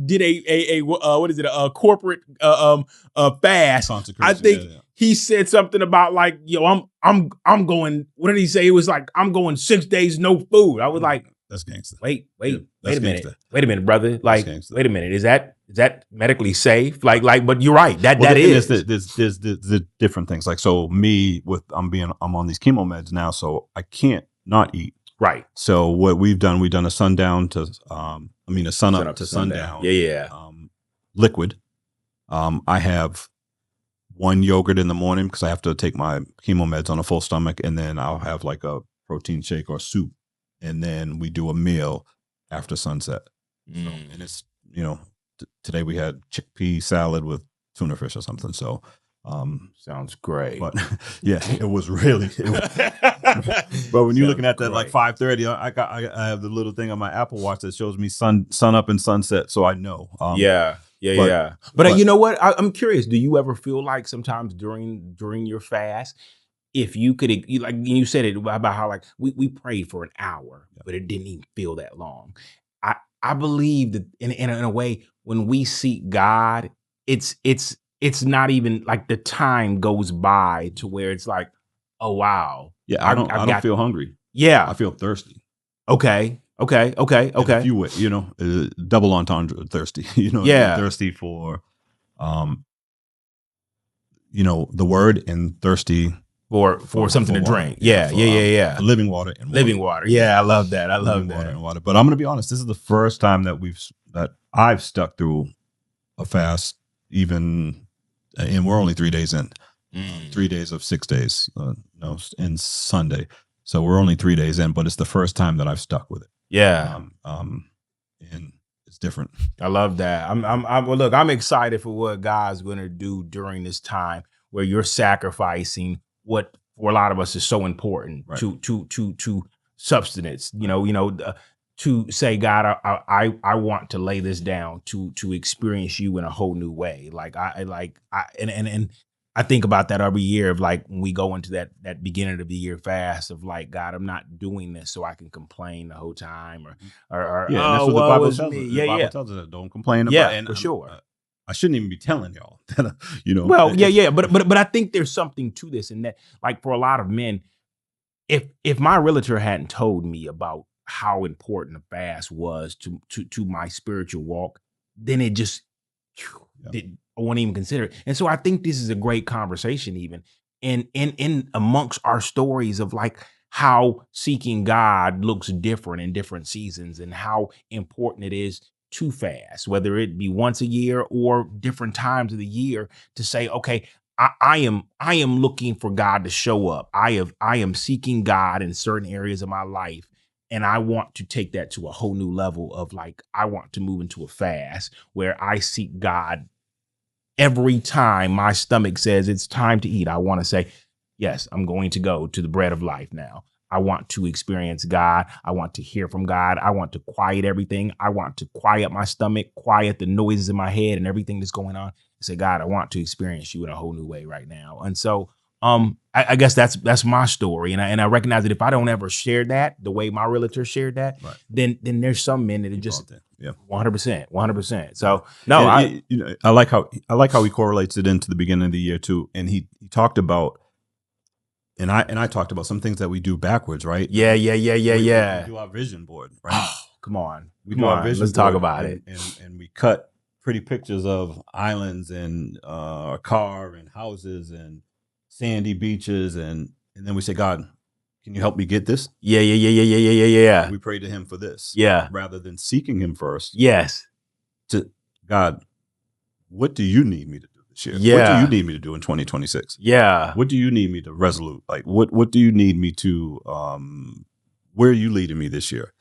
did a what is it, a corporate fast. I think he said something about like, I'm going, what did he say? It was like, I'm going 6 days no food. I was like, that's gangster. Wait a minute, brother. Like, wait a minute. Is that medically safe? But you're right. That is. There's different things. Like, so me I'm on these chemo meds now, so I can't not eat. Right. So what we've done a sundown to, a sun up to sundown. Yeah. Liquid. I have one yogurt in the morning because I have to take my chemo meds on a full stomach, and then I'll have like a protein shake or soup. And then we do a meal after sunset. So, and it's, today we had chickpea salad with tuna fish or something. So Sounds great. But yeah, it was really. But when you're looking at that like 5:30, I have the little thing on my Apple Watch that shows me sun up and sunset, so I know. But you know what? I'm curious. Do you ever feel like sometimes during your fast, if you could, like you said it about how like we prayed for an hour, but it didn't even feel that long. I believe that in a way when we seek God, it's not even like the time goes by to where it's like, oh wow. Yeah, I don't feel hungry. Yeah. I feel thirsty. Okay. If you you know, double entendre thirsty. You know, yeah. Thirsty for you know, the word, and thirsty for something to drink. Yeah. Living water and living water. Yeah, I love that. I love that. Water and water. But I'm gonna be honest, this is the first time that I've stuck through a fast, even, and we're only 3 days in. 3 days of 6 days, and Sunday. So we're only 3 days in, but it's the first time that I've stuck with it. Yeah. And it's different. I love that. Well, look, I'm excited for what God's going to do during this time where you're sacrificing what for a lot of us is so important, right, to substance, to say, God, I want to lay this down to experience you in a whole new way. And I think about that every year of like when we go into that beginning of the year fast of like, God, I'm not doing this so I can complain the whole time or and that's what the Bible tells us. The Bible tells us that don't complain about it. Yeah, for sure. I shouldn't even be telling y'all that, Well, but I think there's something to this, and that like for a lot of men, if my realtor hadn't told me about how important the fast was to my spiritual walk, then it just I won't even consider it. And so I think this is a great conversation, even in amongst our stories of like how seeking God looks different in different seasons and how important it is to fast, whether it be once a year or different times of the year, to say, okay, I am looking for God to show up. I am seeking God in certain areas of my life. And I want to take that to a whole new level of like, I want to move into a fast where I seek God every time my stomach says it's time to eat. I want to say, yes, I'm going to go to the bread of life now. I want to experience God. I want to hear from God. I want to quiet everything. I want to quiet my stomach, quiet the noises in my head and everything that's going on. And say, God, I want to experience you in a whole new way right now. And so I guess that's my story. And I recognize that if I don't ever share that the way my realtor shared that, right, then there's some men that are just 100%. So no, I like how he correlates it into the beginning of the year too. And he talked about, and I talked about some things that we do backwards, right? Yeah. We do our vision board, right? Oh, come on. We do our vision board. Let's talk about it. And we cut pretty pictures of islands and a car and houses and sandy beaches, and then we say, God, can you help me get this? Yeah. We pray to him for this. Yeah. Rather than seeking him first. Yes. To God, what do you need me to do this year? Yeah. What do you need me to do in 2026? Yeah. What do you need me to resolute? Like what do you need me to where are you leading me this year?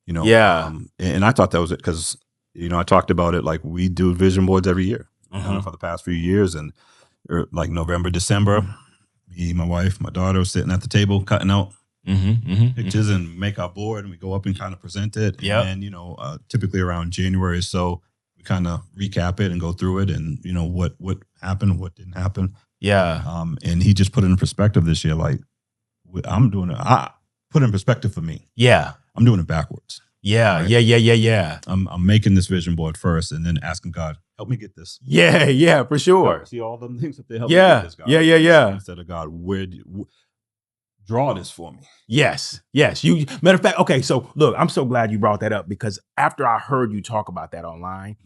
Yeah. And I thought that was it because I talked about it like we do vision boards every year for the past few years, and like November, December, me, my wife, my daughter sitting at the table cutting out pictures and make our board, and we go up and kind of present it. Yep. And then, typically around January or so, we kind of recap it and go through it and, what happened, what didn't happen. Yeah. And he just put it in perspective this year. Like I'm doing it. I put it in perspective for me. Yeah. I'm doing it backwards. Yeah. Right? Yeah. I'm making this vision board first and then asking God, help me get this. Yeah, for sure. See all them things that they help me get this, God. Yeah. Instead of God, draw this for me. Yes. Matter of fact, okay, so look, I'm so glad you brought that up because after I heard you talk about that online,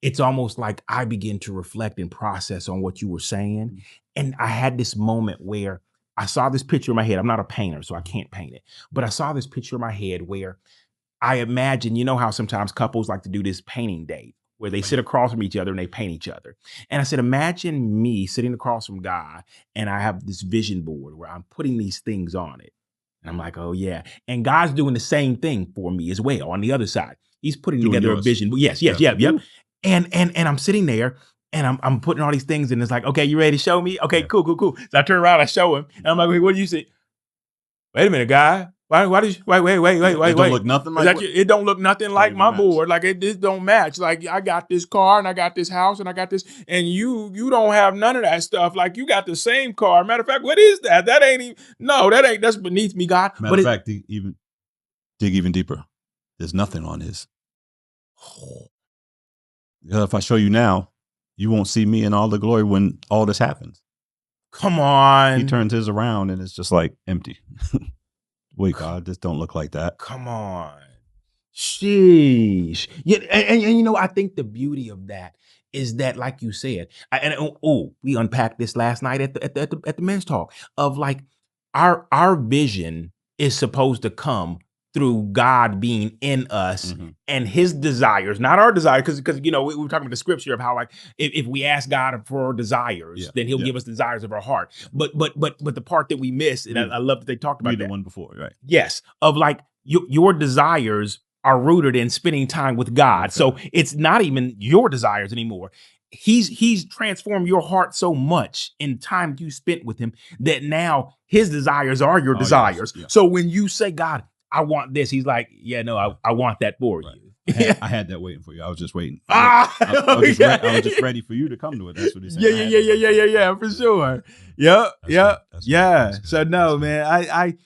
it's almost like I begin to reflect and process on what you were saying. And I had this moment where I saw this picture in my head. I'm not a painter, so I can't paint it. But I saw this picture in my head where I imagine, how sometimes couples like to do this painting date where they sit across from each other and they paint each other. And I said, imagine me sitting across from God and I have this vision board where I'm putting these things on it. And I'm like, oh yeah. And God's doing the same thing for me as well on the other side. He's putting together a vision. Yes. And I'm sitting there And I'm putting all these things in. It's like, okay, you ready to show me? Okay, cool. So I turn around, I show him, and I'm like, wait, what do you see? Wait a minute, guy. Why did you wait? It don't look nothing like it don't look nothing like my match. board. Like it don't match. Like I got this car and I got this house and I got this, and you don't have none of that stuff. Like you got the same car. Matter of fact, what is that? That ain't even that's beneath me, God. Matter of fact, dig even deeper. There's nothing on his. If I show you now, you won't see me in all the glory when all this happens. Come on. He turns his around and it's just like empty. Wait, God, this don't look like that. Come on. Sheesh. Yeah, and you know, I think the beauty of that is that, like you said, we unpacked this last night at the men's talk of like our vision is supposed to come through God being in us and his desires, not our desire. Because you know, we were talking about the scripture of how like if we ask God for desires, then he'll give us desires of our heart. But the part that we miss, and I love that they talked about the one before, right? Yes. Of like your desires are rooted in spending time with God. Okay. So it's not even your desires anymore. He's transformed your heart so much in time you spent with him that now his desires are your desires. Yes. Yeah. So when you say, God, I want this, he's like, yeah, no, I want that for you. I had that waiting for you. I was just waiting. I was just ready for you to come to it. That's what he said. Yeah, for sure. Yeah. So no, man, I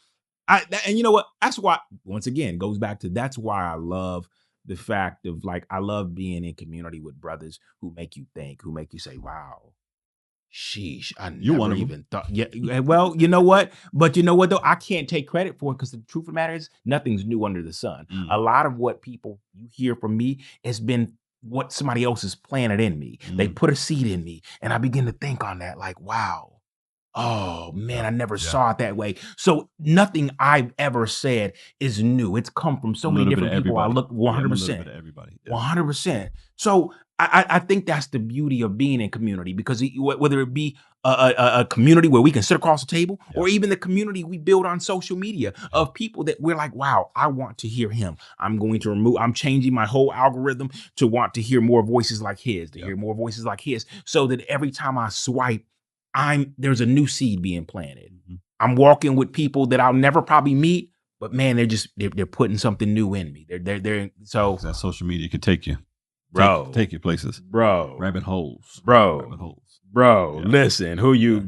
and you know what? That's why, once again, goes back to that's why I love the fact of like, I love being in community with brothers who make you think, who make you say, wow, sheesh, I never even thought. Yeah, well, you know what? But you know what, though? I can't take credit for it because the truth of the matter is nothing's new under the sun. A lot of what people you hear from me has been what somebody else has planted in me. They put a seed in me, and I begin to think on that like, wow. Oh man, I never saw it that way. So nothing I've ever said is new. It's come from so many different people. I look 100%. Everybody. 100%. So I think that's the beauty of being in community, because whether it be a community where we can sit across the table, or even the community we build on social media of people that we're like, wow, I want to hear him. I'm changing my whole algorithm to want to hear more voices like his, hear more voices like his, so that every time I swipe, there's a new seed being planted. I'm walking with people that I'll never probably meet, but man, they're putting something new in me. They're so that social media could take you, bro. Take you places, bro. Rabbit holes, bro. Yeah. Listen,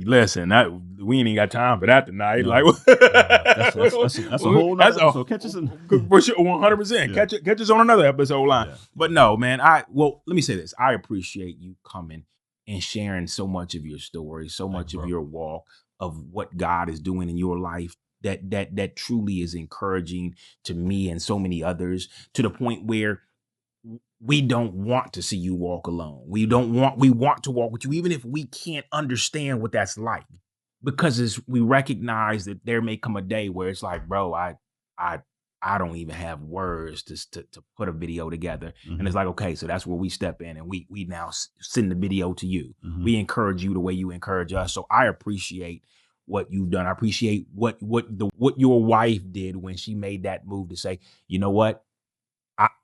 listen. We ain't even got time for that tonight. No. Like that's a whole nother episode. Catch us in 100%. Catch us on another episode line. Yeah. But no, man. Let me say this. I appreciate you coming and sharing so much of your story, so much of your walk, of what God is doing in your life, that truly is encouraging to me and so many others, to the point where we don't want to see you walk alone. We want to walk with you, even if we can't understand what that's like, because we recognize that there may come a day where it's like, bro, I don't even have words to put a video together. And it's like, okay, so that's where we step in, and we now send the video to you. We encourage you the way you encourage us. So I appreciate what you've done. I appreciate what your wife did when she made that move to say, you know what?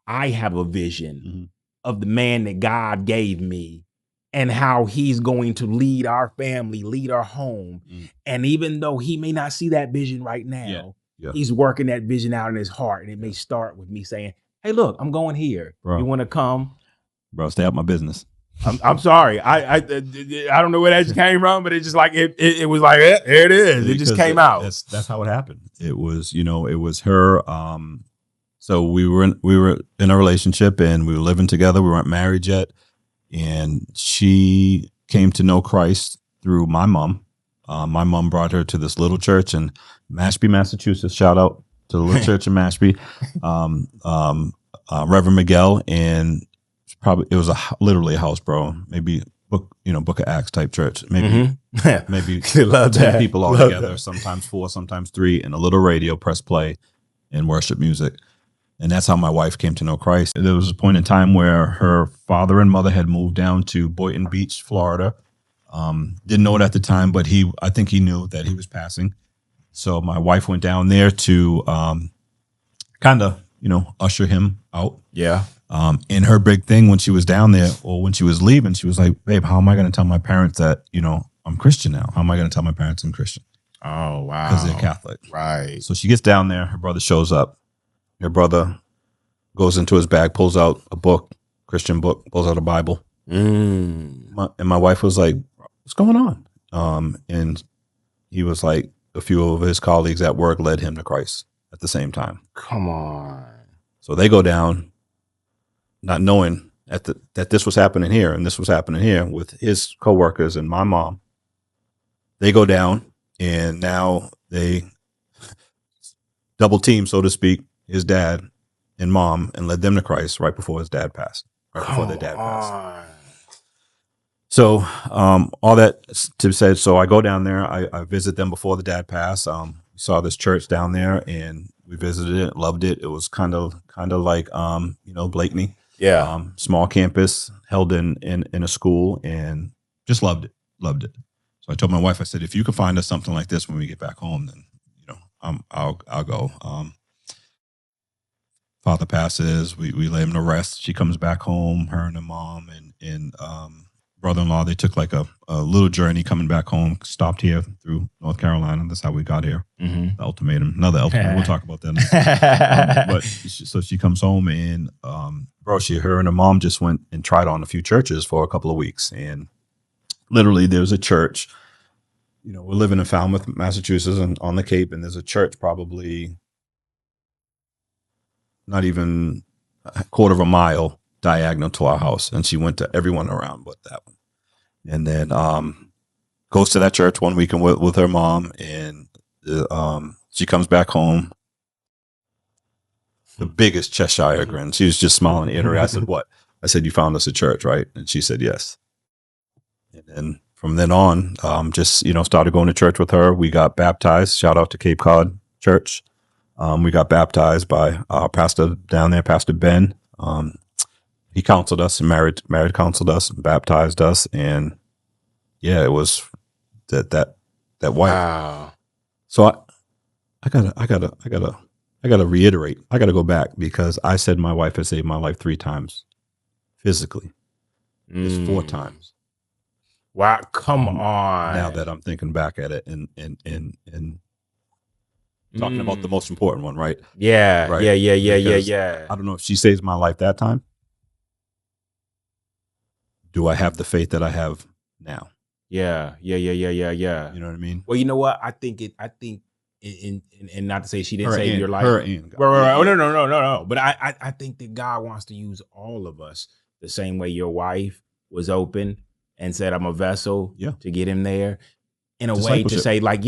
I have a vision of the man that God gave me, and how he's going to lead our family, lead our home. And even though he may not see that vision right now, he's working that vision out in his heart. And it may start with me saying, hey, look, I'm going here. Bro, you want to come? Bro, stay out my business. I'm sorry. I don't know where that just came from, but it's just like, it was like, here it is. It just came out. That's how it happened. It was, it was her. So we were in a relationship, and we were living together. We weren't married yet. And she came to know Christ through my mom. My mom brought her to this little church in Mashpee, Massachusetts. Shout out to the little church in Mashpee. Reverend Miguel, and it was literally a house, bro. Maybe Book of Acts type church. Maybe maybe 10 people all together. Sometimes 4, sometimes 3, and a little radio, press play, and worship music. And that's how my wife came to know Christ. There was a point in time where her father and mother had moved down to Boynton Beach, Florida. Didn't know it at the time, but I think he knew that he was passing. So my wife went down there to kind of, usher him out. Yeah. And her big thing when she was down there or when she was leaving, she was like, babe, how am I going to tell my parents that, I'm Christian now? How am I going to tell my parents I'm Christian? Oh, wow. Because they're Catholic. Right. So she gets down there. Her brother shows up. Her brother goes into his bag, pulls out a book, Christian book, pulls out a Bible. And my wife was like, what's going on? And he was like, a few of his colleagues at work led him to Christ at the same time. Come on. So they go down, not knowing that this was happening here and this was happening here with his coworkers and my mom. They go down, and now they double team, so to speak, his dad and mom, and led them to Christ right before his dad passed. Right before their dad passed. So all that to say, so I go down there. I visit them before the dad passed. Saw this church down there, and we visited it, loved it. It was kind of like Blakeney. Yeah. Small campus held in a school, and just loved it. So I told my wife, I said, if you can find us something like this when we get back home, then I'll go. Father passes, we lay him to rest. She comes back home, her and her mom and brother-in-law. They took like a little journey coming back home, stopped here through North Carolina. That's how we got here. The ultimatum, another ultimatum. We'll talk about that. But so she comes home, and her and her mom just went and tried on a few churches for a couple of weeks. And literally there's a church, we're living in Falmouth, Massachusetts, and on the Cape, and there's a church probably not even a quarter of a mile diagonal to our house. And she went to everyone around but that one. And then goes to that church one weekend with her mom, and she comes back home. The biggest Cheshire grin. She was just smiling at her. I said, what? I said, you found us a church, right? And she said, yes. And then from then on, just, started going to church with her. We got baptized. Shout out to Cape Cod Church. We got baptized by our pastor down there, Pastor Ben. He counseled us and married counseled us, baptized us. And yeah, it was that wife. Wow. So I gotta reiterate. I gotta go back, because I said my wife has saved my life 3 times physically. It's 4 times. Wow, come on. Now that I'm thinking back at it and talking about the most important one, right? Yeah, right? Yeah. I don't know if she saves my life that time. Do I have the faith that I have now? Yeah. You know what I mean? Well, you know what? I think and not to say she didn't save your life. Her and God. Right. Oh, no. But I think that God wants to use all of us the same way your wife was open and said, I'm a vessel to get him there. In a way to say, like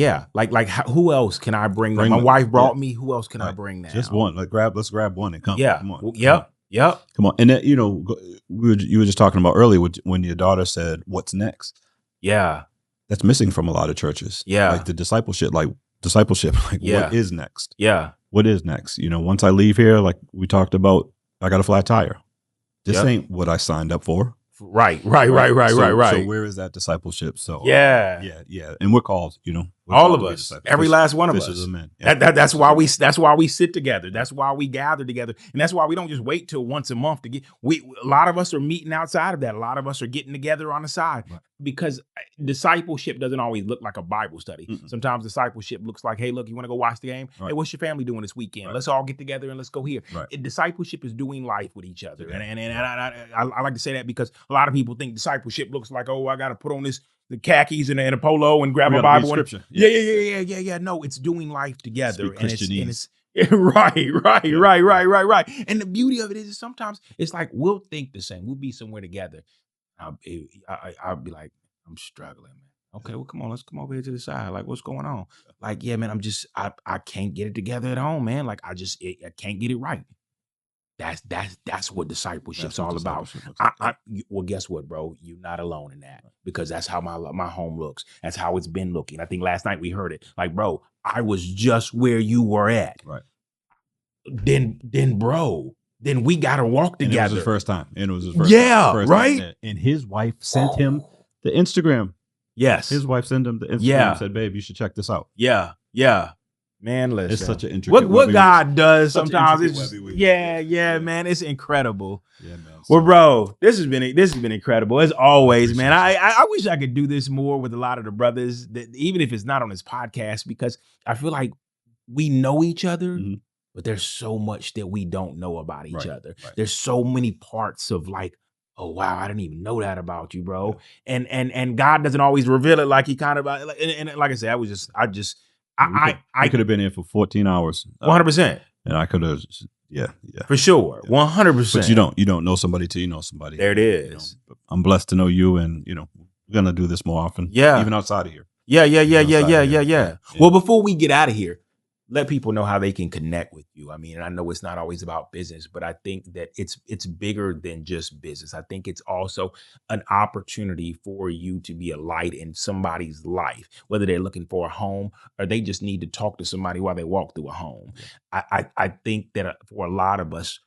who else can I bring? My wife brought me. Who else can I bring now? Just one. Let's grab one and come. Yeah. Come on. Yep. Come on. And that, you were just talking about earlier when your daughter said, "What's next?" Yeah. That's missing from a lot of churches. Yeah. Like the discipleship. Like what is next? Yeah. What is next? Once I leave here, like we talked about, I got a flat tire. This ain't what I signed up for. Right. So where is that discipleship? So yeah. And we're called, all of us, every last one of us. Of men. That's why we sit together. That's why we gather together, and that's why we don't just wait till once a month to get. A lot of us are meeting outside of that. A lot of us are getting together on the side, because discipleship doesn't always look like a Bible study. Sometimes discipleship looks like, hey, look, you want to go watch the game? Hey, what's your family doing this weekend? Let's all get together and let's go here. Discipleship is doing life with each other, and I like to say that because a lot of people think discipleship looks like, oh, I got to put on the khakis and a polo and grab a Bible. Scripture. Yeah. No, it's doing life together. And it's right. And the beauty of it is sometimes it's like we'll think the same. We'll be somewhere together. I'll be like, I'm struggling, man. Okay, well, come on, let's come over here to the side. Like, what's going on? Like, yeah, man, I can't get it together at home, man. Like, I can't get it right. That's what discipleship's all about. Well, guess what, bro? You're not alone in that, because that's how my home looks. That's how it's been looking. I think last night we heard it. Like, bro, I was just where you were at. Right. Then we got to walk together. And it was his first time. Right. Time. And his wife sent him the Instagram. Yes. His wife sent him the Instagram and said, babe, you should check this out. Yeah. Man, listen. It's such an intricate what God does such an sometimes intricate is just, webby yeah, man. It's incredible. Yeah, man. Well, bro, this has been incredible as always, man. appreciate I wish I could do this more with a lot of the brothers, that even if it's not on this podcast, because I feel like we know each other, Mhm. but there's so much that we don't know about each Right, other. right. There's so many parts of like, oh wow, I didn't even know that about you, bro. And God doesn't always reveal it like he kind of and like I said, we I could have been here for 14 hours. 100%. And I could have, yeah. For sure. 100%. But you don't know somebody till you know somebody. There it is. But I'm blessed to know you, and we're gonna do this more often. Yeah. Even outside of here. Yeah. Well, before we get out of here, let people know how they can connect with you. I mean, and I know it's not always about business, but I think that it's bigger than just business. I think it's also an opportunity for you to be a light in somebody's life, whether they're looking for a home or they just need to talk to somebody while they walk through a home. I think that for a lot of us,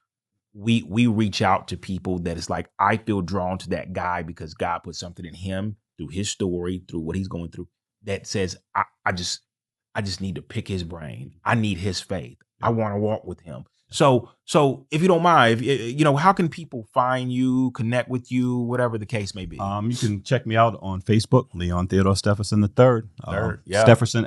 we reach out to people that it's like, I feel drawn to that guy because God put something in him through his story, through what he's going through, that says, I just need to pick his brain. I need his faith. I want to walk with him. So if you don't mind, how can people find you, connect with you, whatever the case may be? You can check me out on Facebook, Leon Theodore Stepherson III. Stepherson, Stepherson.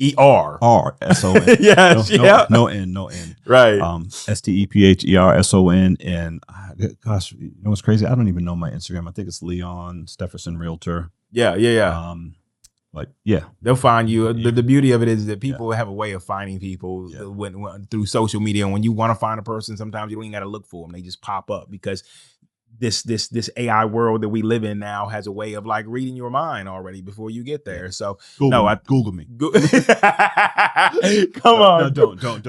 ERSON. Yes, no N. Right. STEPHERSON. And gosh, what's crazy? I don't even know my Instagram. I think it's Leon Stepherson Realtor. Yeah. But yeah, they'll find you. The beauty of it is that people have a way of finding people when through social media. And when you want to find a person, sometimes you don't even got to look for them; they just pop up, because this AI world that we live in now has a way of like reading your mind already before you get there. So Google me. Come on, no, don't.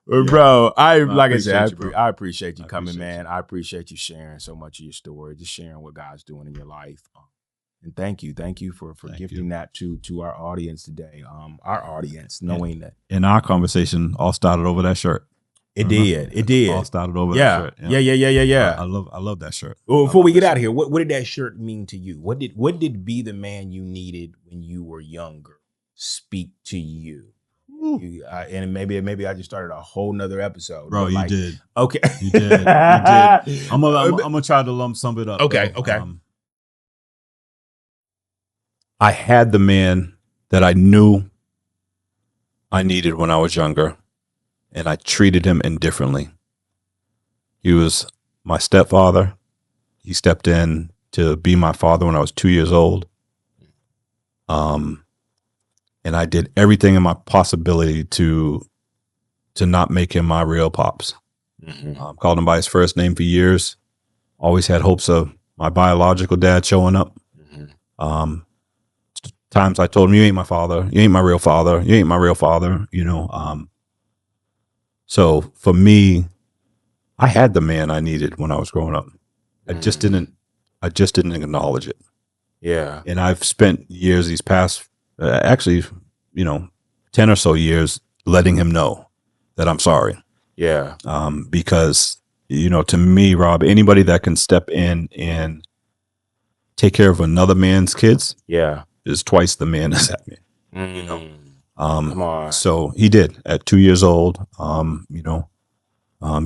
But bro, I appreciate appreciate you coming, man. I appreciate you sharing so much of your story, just sharing what God's doing in your life. And thank you for gifting that to our audience today. Our audience, knowing that. And our conversation all started over that shirt. It did. All started over that shirt. Yeah. I love that shirt. Well, before we get out of here, what did that shirt mean to you? What did be the man you needed when you were younger speak to you? And maybe I just started a whole nother episode. Bro, you did. Okay. You did. I'm gonna try to lump some of it up. Okay. I had the man that I knew I needed when I was younger, and I treated him indifferently. He was my stepfather. He stepped in to be my father when I was 2 years old. And I did everything in my possibility to not make him my real pops. Called him by his first name for years. Always had hopes of my biological dad showing up. Times I told him, you ain't my father. You ain't my real father. You ain't my real father. So for me, I had the man I needed when I was growing up. I just didn't acknowledge it. Yeah. And I've spent years, these past, 10 or so years, letting him know that I'm sorry. Yeah. Because, to me, Rob, anybody that can step in and take care of another man's kids, is twice the man as that man. Come on. So he did at 2 years old.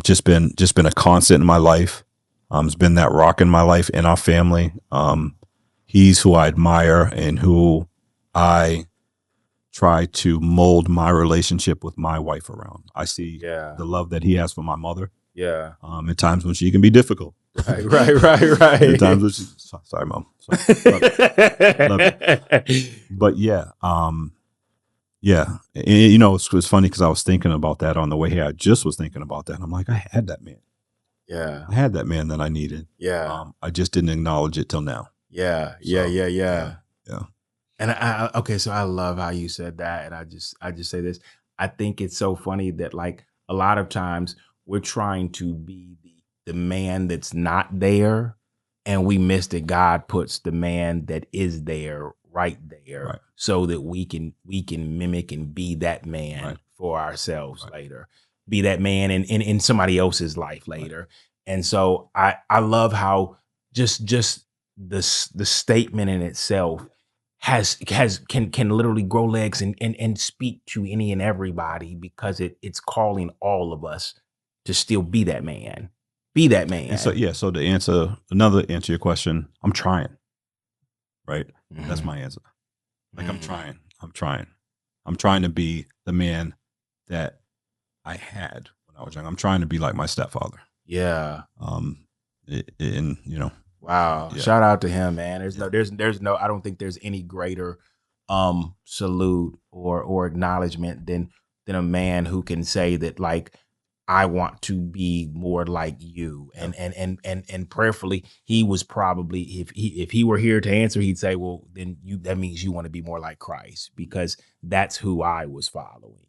Just been a constant in my life. It's been that rock in my life, in our family. He's who I admire and who I try to mold my relationship with my wife around. I see the love that he has for my mother. Yeah. At times when she can be difficult. Right. At times when sorry, Mom. Love it. But yeah. It's funny because I was thinking about that on the way here. I just was thinking about that. I'm like, I had that man. Yeah. I had that man that I needed. Yeah. I just didn't acknowledge it till now. Yeah. And so I love how you said that. And I just say this. I think it's so funny that like a lot of times we're trying to be the man that's not there, and we miss that God puts the man that is there right there, so that we can mimic and be that man for ourselves later, be that man in somebody else's life later. And so I love how just the statement in itself can literally grow legs and speak to any and everybody because it's calling all of us to still be that man. Be that man. And so, yeah, so to answer your question, I'm trying. Right? That's my answer. Like, I'm trying. I'm trying to be the man that I had when I was young. I'm trying to be like my stepfather. Yeah. And you know. Wow. Yeah. Shout out to him, man. There's no, I don't think there's any greater salute or acknowledgement than a man who can say that, like, I want to be more like you. And prayerfully, he was probably, if he were here to answer, he'd say, well, then that means you want to be more like Christ, because that's who I was following.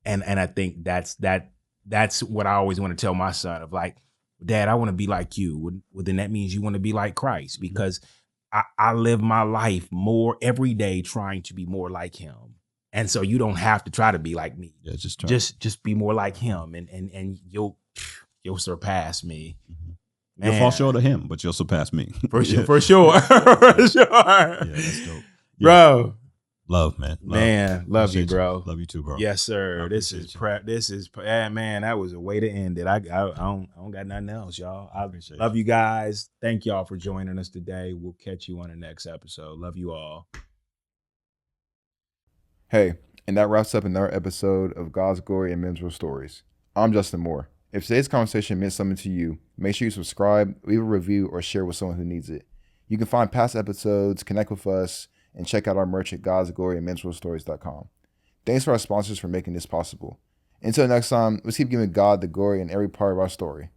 And I think that's what I always want to tell my son, of like, Dad, I want to be like you. Well, then that means you want to be like Christ, because I live my life more every day trying to be more like him. And so you don't have to try to be like me. Yeah, just be more like him, and you'll surpass me. You'll fall short of him, but you'll surpass me. For sure. For sure. For sure. Yeah, that's dope. Yeah. Bro. Love, man. Love you, bro. Love you too, bro. Yes, sir. This is man, that was a way to end it. I don't got nothing else, y'all. I love you guys. Thank y'all for joining us today. We'll catch you on the next episode. Love you all. Hey, and that wraps up another episode of God's Glory and Men's Real Stories. I'm Justin Moore. If today's conversation meant something to you, make sure you subscribe, leave a review, or share with someone who needs it. You can find past episodes, connect with us, and check out our merch at godsgloryandmensrealstories.com. Thanks to our sponsors for making this possible. Until next time, let's keep giving God the glory in every part of our story.